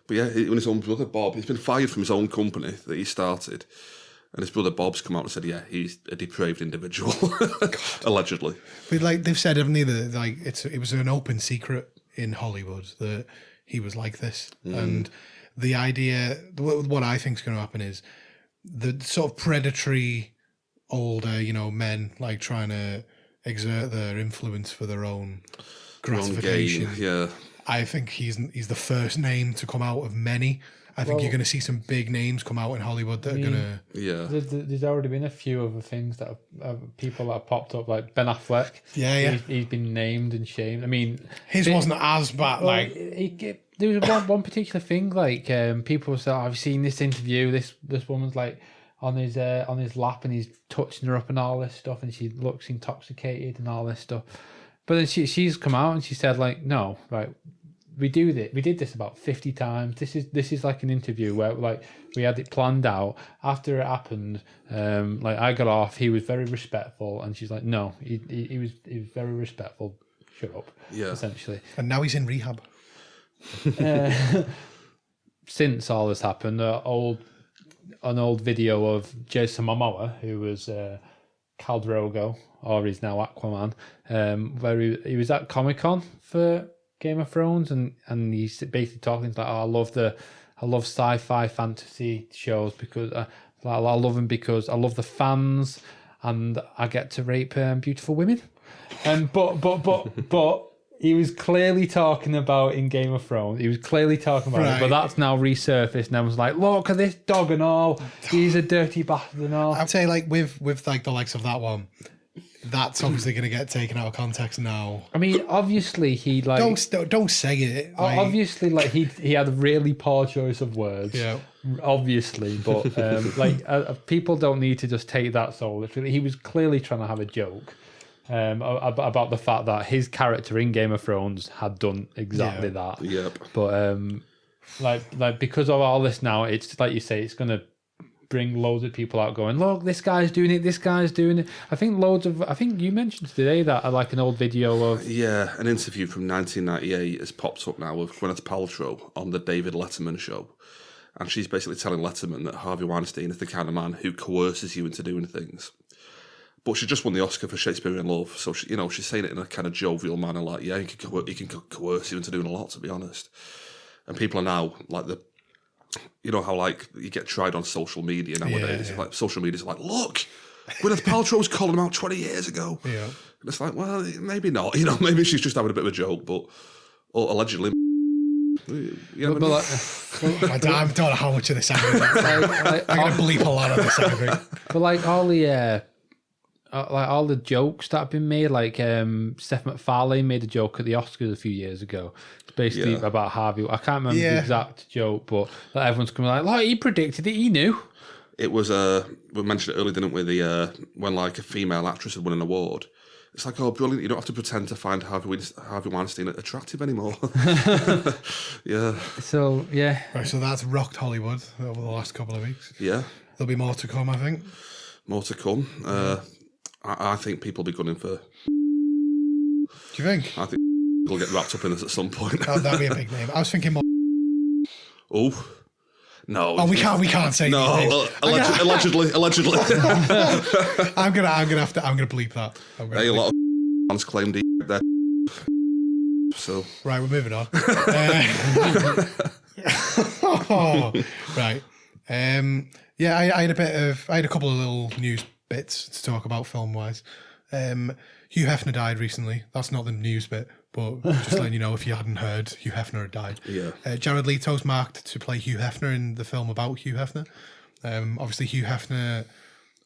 But yeah, when his own brother Bob, he's been fired from his own company that he started, and his brother Bob's come out and said, yeah, he's a depraved individual, allegedly. But like they've said, haven't they, that like it was an open secret in Hollywood that he was like this, and the idea, what I think is going to happen is the sort of predatory older, men like trying to exert their influence for their own gratification. Yeah. I think he's the first name to come out of many. I think you're going to see some big names come out in Hollywood that are going to... Yeah. There's already been a few other things that have people that have popped up, like Ben Affleck. Yeah. He's been named and shamed. I mean... His wasn't as bad, like... There was one particular thing, like, people said, I've seen this interview, this woman's, like, on his lap and he's touching her up and all this stuff, and she looks intoxicated and all this stuff. But then she's come out and she said, like, no, right, we did this about 50 times. This is like an interview where, like, we had it planned out. After it happened, like, I got off, he was very respectful, and she's like, no, he was very respectful. Shut up. Yeah. Essentially. And now he's in rehab. Since all this happened, an old video of Jason Momoa, who was Khal Drogo, or he's now Aquaman, where he was at Comic-Con for Game of Thrones, and he's basically talking like, I love sci-fi fantasy shows because I love them because I love the fans and I get to rape beautiful women. But he was clearly talking about in Game of Thrones. He was clearly talking about it, but that's now resurfaced, and I was like, look at this dog and all. He's a dirty bastard and all. I'd say, like, with like the likes of that one, that's obviously going to get taken out of context now. I mean, obviously he like don't say it. Like, obviously, like he had a really poor choice of words. Yeah. Obviously, but people don't need to just take that so literally. He was clearly trying to have a joke. About the fact that his character in Game of Thrones had done exactly that. Yep. But like because of all this now, it's like you say, it's going to bring loads of people out going, look, this guy's doing it, this guy's doing it. I think you mentioned today that like an old video of... Yeah, an interview from 1998 has popped up now with Gwyneth Paltrow on the David Letterman show. And she's basically telling Letterman that Harvey Weinstein is the kind of man who coerces you into doing things. But she just won the Oscar for Shakespeare in Love, so she's saying it in a kind of jovial manner, like, yeah, he can coerce you into doing a lot, to be honest. And people are now like how like you get tried on social media nowadays. Yeah. Like social media's like, look, Gwyneth Paltrow's calling him out 20 years ago. Yeah, and it's like, well, maybe not. Maybe she's just having a bit of a joke, but allegedly. Yeah, I don't know how much of this I'm going to bleep a lot of this. I think. But like all the jokes that have been made, like Seth MacFarlane made a joke at the Oscars a few years ago. It's basically about Harvey. I can't remember the exact joke, but everyone's coming like, he predicted it, he knew. It was we mentioned it earlier, didn't we? When like a female actress had won an award. It's like, oh, brilliant! You don't have to pretend to find Harvey Weinstein attractive anymore. Yeah. So yeah. Right, so that's rocked Hollywood over the last couple of weeks. Yeah. There'll be more to come, I think. More to come. I think people will be gunning for... Do you think? I think we'll get wrapped up in this at some point. That'd be a big name. I was thinking more... Oh. No. Oh, we can't say no. Allegedly. I'm gonna bleep that. A lot of fans claimed he there. So right, we're moving on. Right. I had a couple of little news bits to talk about film wise. Hugh Hefner died recently. That's not the news bit, but just letting you know if you hadn't heard, Hugh Hefner had died. Yeah. Jared Leto's marked to play Hugh Hefner in the film about Hugh Hefner. Obviously Hugh Hefner,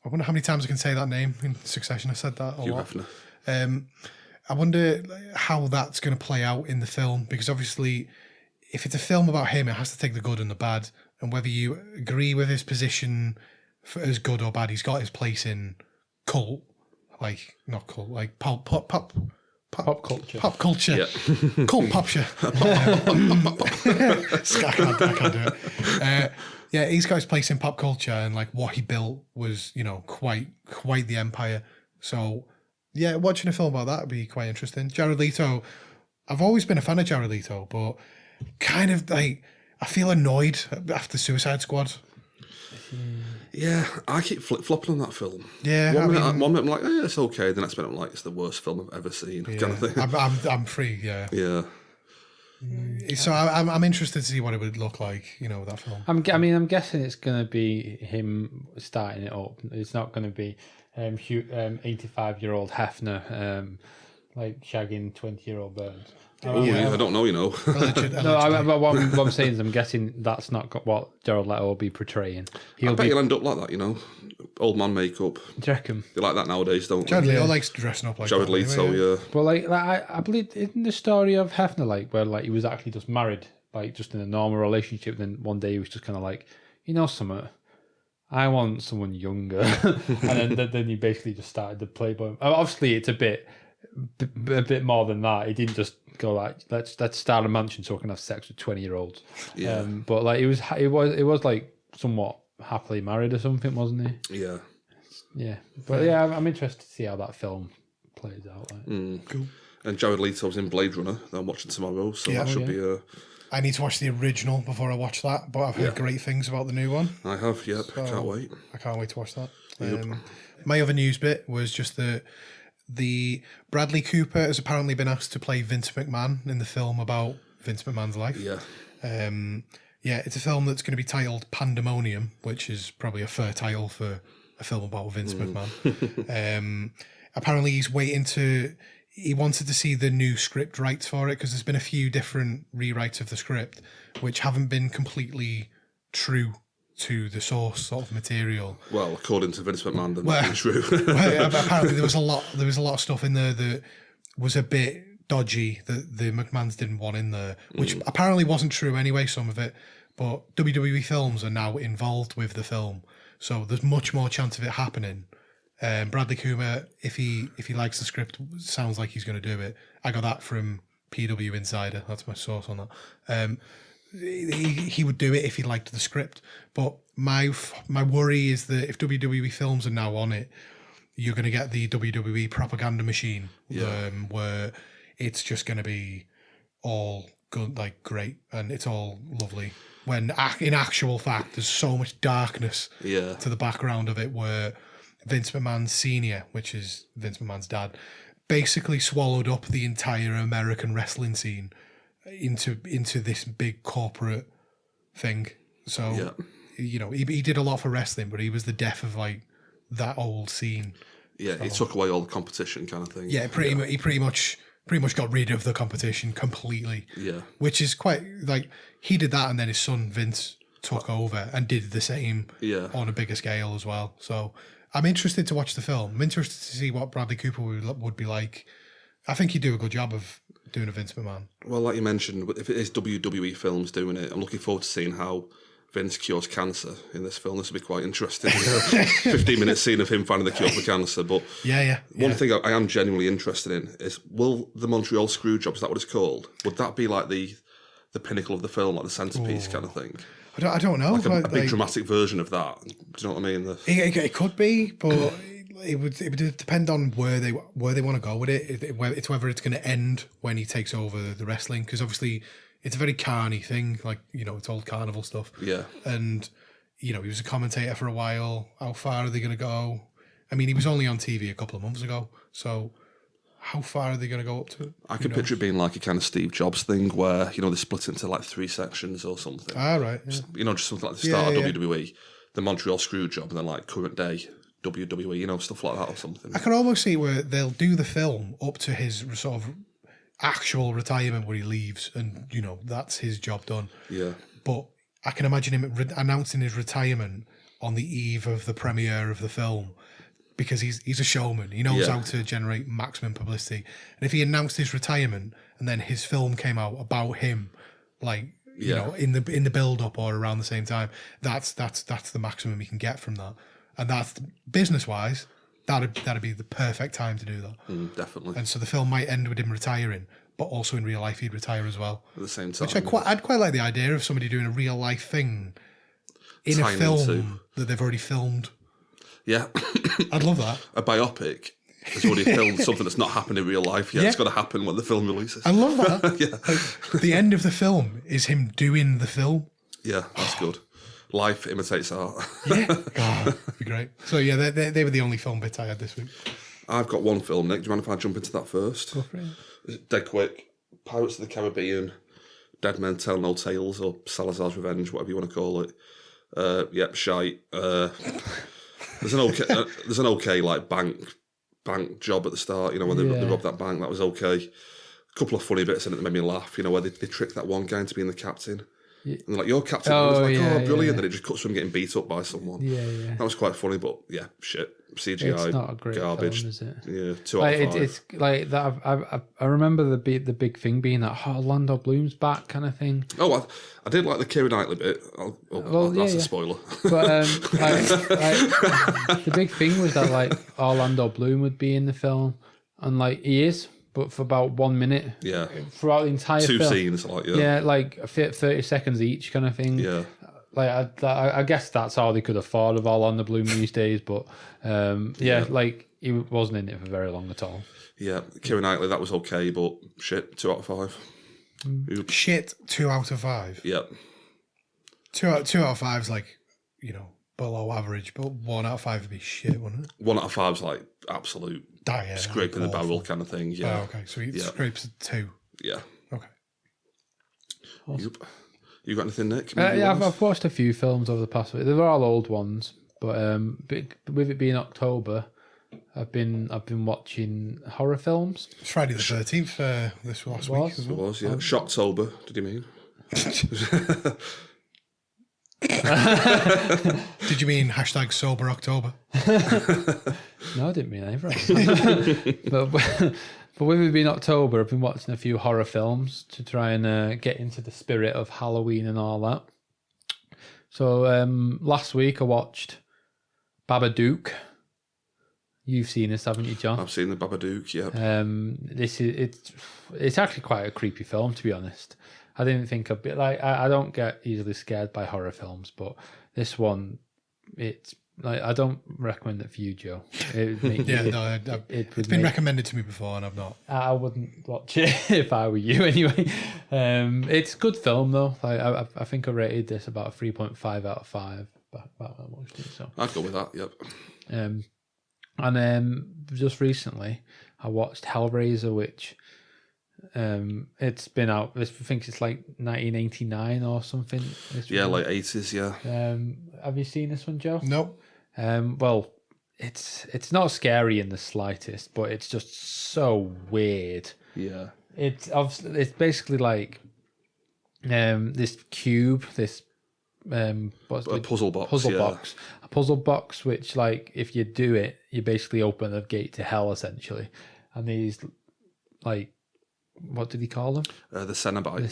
I wonder how many times I can say that name in succession. I said that a Hugh lot. Hefner. I wonder how that's going to play out in the film, because obviously if it's a film about him, it has to take the good and the bad, and whether you agree with his position as good or bad, he's got his place in cult, like not cult, like pop culture. Pop culture. Yeah. Cult popture. I can't do it. Yeah, he's got his place in pop culture, and like what he built was, quite the empire. So yeah, watching a film about that would be quite interesting. Jared Leto, I've always been a fan of Jared Leto, but kind of like I feel annoyed after Suicide Squad. Yeah, I keep flip-flopping on that film. Yeah, one minute I'm like, it's okay. The next minute I'm like, it's the worst film I've ever seen. Yeah. Kind of thing. I'm free. Yeah. Yeah. So I'm interested to see what it would look like. That film. I'm guessing it's going to be him starting it up. It's not going to be 85-year-old Hefner like shagging 20-year-old birds. I don't know. No, what I'm saying is I'm guessing that's not what Jared Leto will be portraying. I bet he'll end up like that. Old man makeup. Do you reckon? They like that nowadays, don't Jared they? Leto likes dressing up like Jared that. Leto, yeah. Well, I believe in the story of Hefner, where he was actually just married, just in a normal relationship. Then one day he was just kind of like, something. I want someone younger, and then he basically just started the Playboy. Obviously, it's a bit more than that. He didn't just go like, let's start a mansion so I can have sex with 20-year-olds. Yeah. But it was like somewhat happily married or something, wasn't he? Yeah. Yeah. But yeah, I'm interested to see how that film plays out. Cool. And Jared Leto's in Blade Runner that I'm watching tomorrow, so that should be I need to watch the original before I watch that, but I've heard great things about the new one. I have, yep. So, can't wait. I can't wait to watch that. Yep. My other news bit was just that the Bradley Cooper has apparently been asked to play Vince McMahon in the film about Vince McMahon's life. Yeah. It's a film that's going to be titled Pandemonium, which is probably a fair title for a film about Vince McMahon. Apparently he wanted to see the new script rights for it because there's been a few different rewrites of the script which haven't been completely true to the source sort of material. Well, according to Vince McMahon, that's true. Apparently there was a lot of stuff in there that was a bit dodgy that the McMahons didn't want in there, which apparently wasn't true anyway, some of it. But WWE Films are now involved with the film, so there's much more chance of it happening. Bradley Cooper, if he likes the script, sounds like he's going to do it. I got that from PW Insider. That's my source on that. He would do it if he liked the script. But my worry is that if WWE Films are now on it, you're going to get the WWE propaganda machine, where it's just going to be all good, like great, and it's all lovely. When in actual fact, there's so much darkness to the background of it, where Vince McMahon Sr., which is Vince McMahon's dad, basically swallowed up the entire American wrestling scene into this big corporate thing. So, he did a lot for wrestling, but he was the death of like that old scene. Yeah, he took away all the competition kind of thing. Yeah, he pretty much got rid of the competition completely. Yeah. Which is quite, like, he did that and then his son Vince took over and did the same on a bigger scale as well. So I'm interested to watch the film. I'm interested to see what Bradley Cooper would be like. I think he'd do a good job of doing a Vince McMahon. Well, like you mentioned, if it is WWE Films doing it, I'm looking forward to seeing how Vince cures cancer in this film. This will be quite interesting. 15-minute scene of him finding the cure for cancer. But one thing I am genuinely interested in is, will the Montreal Screwjob, is that what it's called? Would that be like the pinnacle of the film, like the centerpiece kind of thing? I don't know. Like a big dramatic version of that. Do you know what I mean? It could be, but it would depend on where they want to go with it. It's whether it's going to end when he takes over the wrestling, because obviously it's a very carny thing, like, it's old carnival stuff. Yeah. And, he was a commentator for a while. How far are they going to go? I mean, he was only on TV a couple of months ago, so how far are they going to go up to? I could picture it being like a kind of Steve Jobs thing where, they split into like 3 sections or something. Ah, right. Yeah. Just something like the start of WWE, the Montreal Screwjob, and then like current day WWE, stuff like that or something. I can almost see where they'll do the film up to his sort of actual retirement where he leaves, and that's his job done. Yeah. But I can imagine him announcing his retirement on the eve of the premiere of the film, because he's a showman. He knows how to generate maximum publicity. And if he announced his retirement and then his film came out about him, like in the build up or around the same time, that's the maximum he can get from that. And that's, business wise, that'd be the perfect time to do that. Definitely. And so the film might end with him retiring, but also in real life he'd retire as well. At the same time. Which I'd quite like the idea of somebody doing a real life thing in a film that they've already filmed. Yeah. I'd love that. A biopic has already filmed something that's not happened in real life yet. Yeah. It's got to happen when the film releases. I love that. Yeah. Like, the end of the film is him doing the film. Yeah, that's good. Life imitates art. Yeah. God, that'd be great. So yeah, they were the only film bits I had this week. I've got one film, Nick. Do you mind if I jump into that first? Go for it. Dead quick. Pirates of the Caribbean, Dead Men Tell No Tales, or Salazar's Revenge, whatever you want to call it. Yep, shite. There's an okay like bank job at the start, you know, when they robbed that bank. That was okay. A couple of funny bits in it that made me laugh, you know, where they tricked that one guy into being the captain. Yeah. And they're like, "You're captain." And I was like, "Oh, brilliant!" Yeah. Then it just cuts from getting beat up by someone. Yeah. That was quite funny, but yeah, shit. CGI, It's not a great garbage. film, is it? Yeah, 2 out of 5. It's like that. I remember the big thing being that Orlando Bloom's back kind of thing. Oh, I did like the Keira Knightley bit. That's a spoiler. But the big thing was that like Orlando Bloom would be in the film, and like he is, but for about 1 minute. Yeah. Throughout the entire 2 film. scenes, like Yeah, like 30 seconds each kind of thing. Yeah. Like I guess that's all they could afford of Orlando Bloom these days, but like he wasn't in it for very long at all. Yeah, Keira Knightley, that was okay, but shit, 2 out of 5. Oops. Shit, 2 out of 5. Yep. 2 out of 5 is like, you know, below average, but 1 out of 5 would be shit, wouldn't it? 1 out of 5 is like absolute Dire, scraping the barrel kind of thing. Yeah. Oh, okay. So he scrapes a 2. Yeah. Okay. Yep. You got anything, Nick? Yeah, I've watched a few films over the past week. They're all old ones, but with it being October, I've been watching horror films. It's Friday the 13th this last week. Was? As It well. was, yeah. Shocktober, did you mean? Did you mean hashtag sober October? No, I didn't mean either. But with it being October, I've been watching a few horror films to try and get into the spirit of Halloween and all that. So last week I watched Babadook. You've seen this, haven't you, John? I've seen the Babadook, yeah. It's actually quite a creepy film, to be honest. I didn't think I'd be like I don't get easily scared by horror films, but this one, it's like I don't recommend it for you, Joe. It would make It's been recommended to me before, and I've not. I wouldn't watch it if I were you, anyway. It's a good film though. Like I think I rated this about a 3.5 out of 5 back when I watched it. So I'd go with that, yep. And just recently I watched Hellraiser, which it's been out. I think it's like 1989 or something. Yeah, like 80s, yeah. Have you seen this one, Joe? Nope. Well, it's not scary in the slightest, but it's just so weird. Yeah. It's basically like this cube, this what's A puzzle box, a puzzle box, which like if you do it, you basically open a gate to hell essentially, and these like what did he call them? The Cenobites. The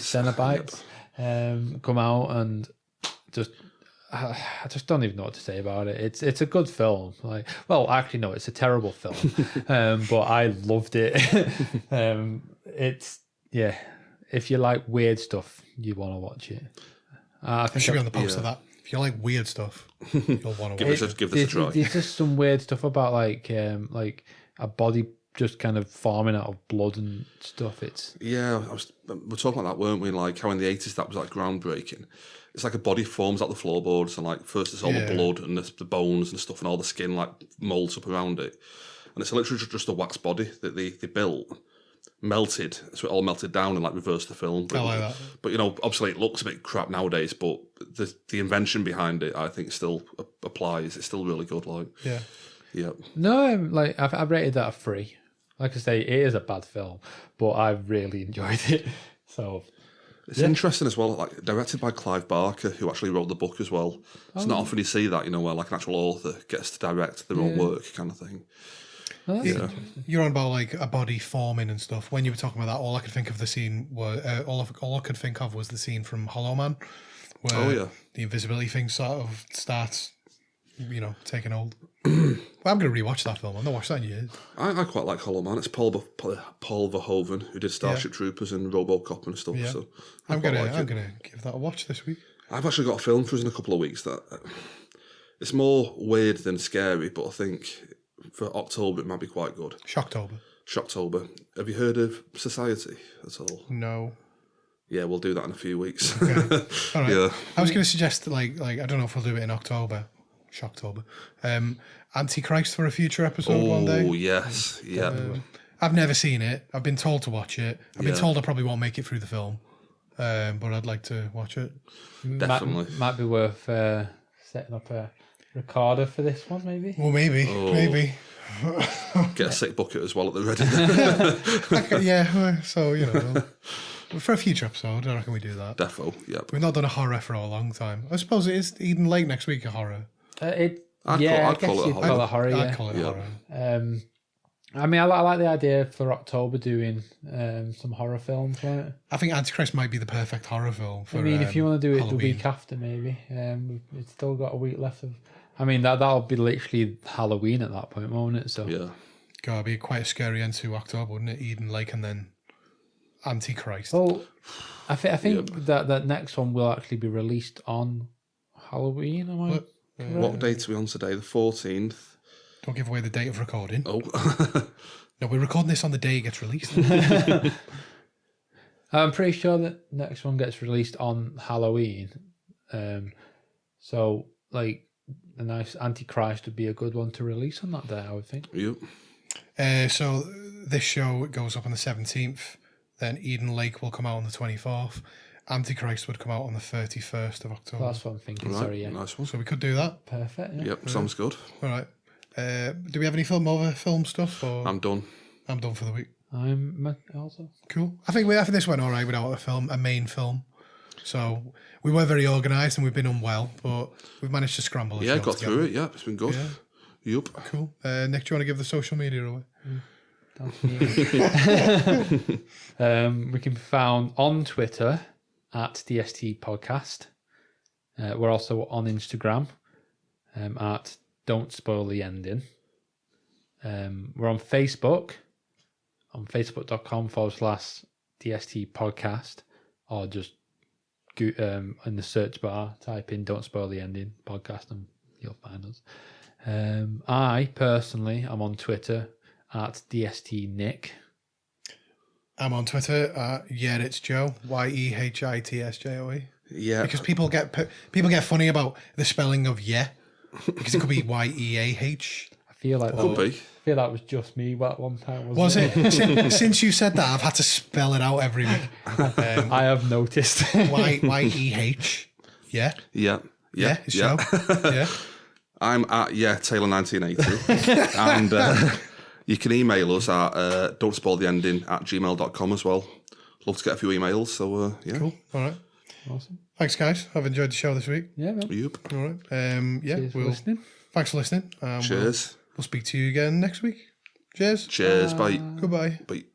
Cenobites come out and just. I just don't even know what to say about it. It's a good film. Like, well, actually, no, it's a terrible film. But I loved it. It's if you like weird stuff, you want to watch it. I think I should be on the post of that. If you like weird stuff, you'll want to watch it. Give this a try. There's just some weird stuff about like a body just kind of forming out of blood and stuff. It's we're talking about that, weren't we? Like how in the 80s that was like groundbreaking. It's like a body forms out the floorboards, and like first it's all the blood and the bones and stuff, and all the skin like molds up around it, and it's literally just a wax body that they built, melted, so it all melted down and like reversed the film. I like that. But you know, obviously it looks a bit crap nowadays, but the invention behind it, I think, still applies. It's still really good. Like yeah. No, like I've rated that a 3. Like I say, it is a bad film, but I really enjoyed it. So. It's interesting as well, like directed by Clive Barker, who actually wrote the book as well. It's not often you see that, you know, where like an actual author gets to direct their own work, kind of thing. Well, You're on about like a body forming and stuff. When you were talking about that, all I could think of all I could think of was the scene from Hollow Man, where the invisibility thing sort of starts, you know, taking hold. Well, I'm going to rewatch that film. I've not watched that in years. I quite like Hollow Man. It's Paul Verhoeven, who did Starship Troopers and RoboCop and stuff. Yeah. So I'm gonna give that a watch this week. I've actually got a film for us in a couple of weeks that it's more weird than scary, but I think for October, it might be quite good. Shocktober. Shocktober. Have you heard of Society at all? No. Yeah, we'll do that in a few weeks. All right. Yeah. I was going to suggest like I don't know if we'll do it in October. Shocktober. Antichrist for a future episode one day. Oh, yes. Yeah. I've never seen it. I've been told to watch it. I've been told I probably won't make it through the film. But I'd like to watch it. Definitely. Might be worth setting up a recorder for this one, maybe. Well, maybe. Get a sick bucket as well at the ready. Yeah, so, for a future episode, I reckon we do that. Defo, yep. We've not done a horror for a long time. I suppose it is Eden Lake next week, a horror. I'd call it a horror. I'd call it horror. I mean, I like the idea for October doing some horror films, right? I think Antichrist might be the perfect horror film for if you want to do it Halloween. the week after, maybe. It's still got a week left of... I mean, that'll be literally Halloween at that point, won't it? So yeah. Gotta be quite a scary end to October, wouldn't it? Eden Lake and then Antichrist. Well, I think that next one will actually be released on Halloween, am I correct? What date are we on today? The 14th. Don't give away the date of recording. Oh. No, we're recording this on the day it gets released. I'm pretty sure that next one gets released on Halloween. So, like, a nice Antichrist would be a good one to release on that day, I would think. Yep. So this show goes up on the 17th. Then Eden Lake will come out on the 24th. Antichrist would come out on the 31st of October. That's what I'm thinking. Right, Sorry, yeah. nice one. So we could do that. Perfect. Yeah. Yep, sounds good. All right. Do we have any film stuff? Or I'm done. I'm done for the week. I'm also. Cool. I think this went all right without a main film. So we were very organised and we've been unwell, but we've managed to scramble. Yeah, got through it. Yeah, it's been good. Yeah. Yep. Cool. Nick, do you want to give the social media away? We can be found on Twitter at DST Podcast. We're also on Instagram at Don't Spoil the Ending. We're on Facebook on facebook.com/DST Podcast, or just go, in the search bar type in Don't Spoil the Ending Podcast and you'll find us. I personally am on Twitter at DST Nick. I'm on Twitter at it's Joe, YEHITSJOE. Yeah. Because people get funny about the spelling of because it could be YEAH. I feel like Could be. I feel that was just me at one time. Was it? Since you said that, I've had to spell it out every week. I have noticed. YEH. Yeah. Yeah. Yeah. It's Joe. Yeah. I'm at Taylor1980. And you can email us at don'tspoiltheending@gmail.com as well. Love to get a few emails. So, yeah. Cool. All right. Awesome. Thanks, guys. I've enjoyed the show this week. Yeah, man. Yep. All right. Cheers for listening. Thanks for listening. Cheers. We'll speak to you again next week. Cheers. Cheers. Bye. Goodbye. Bye.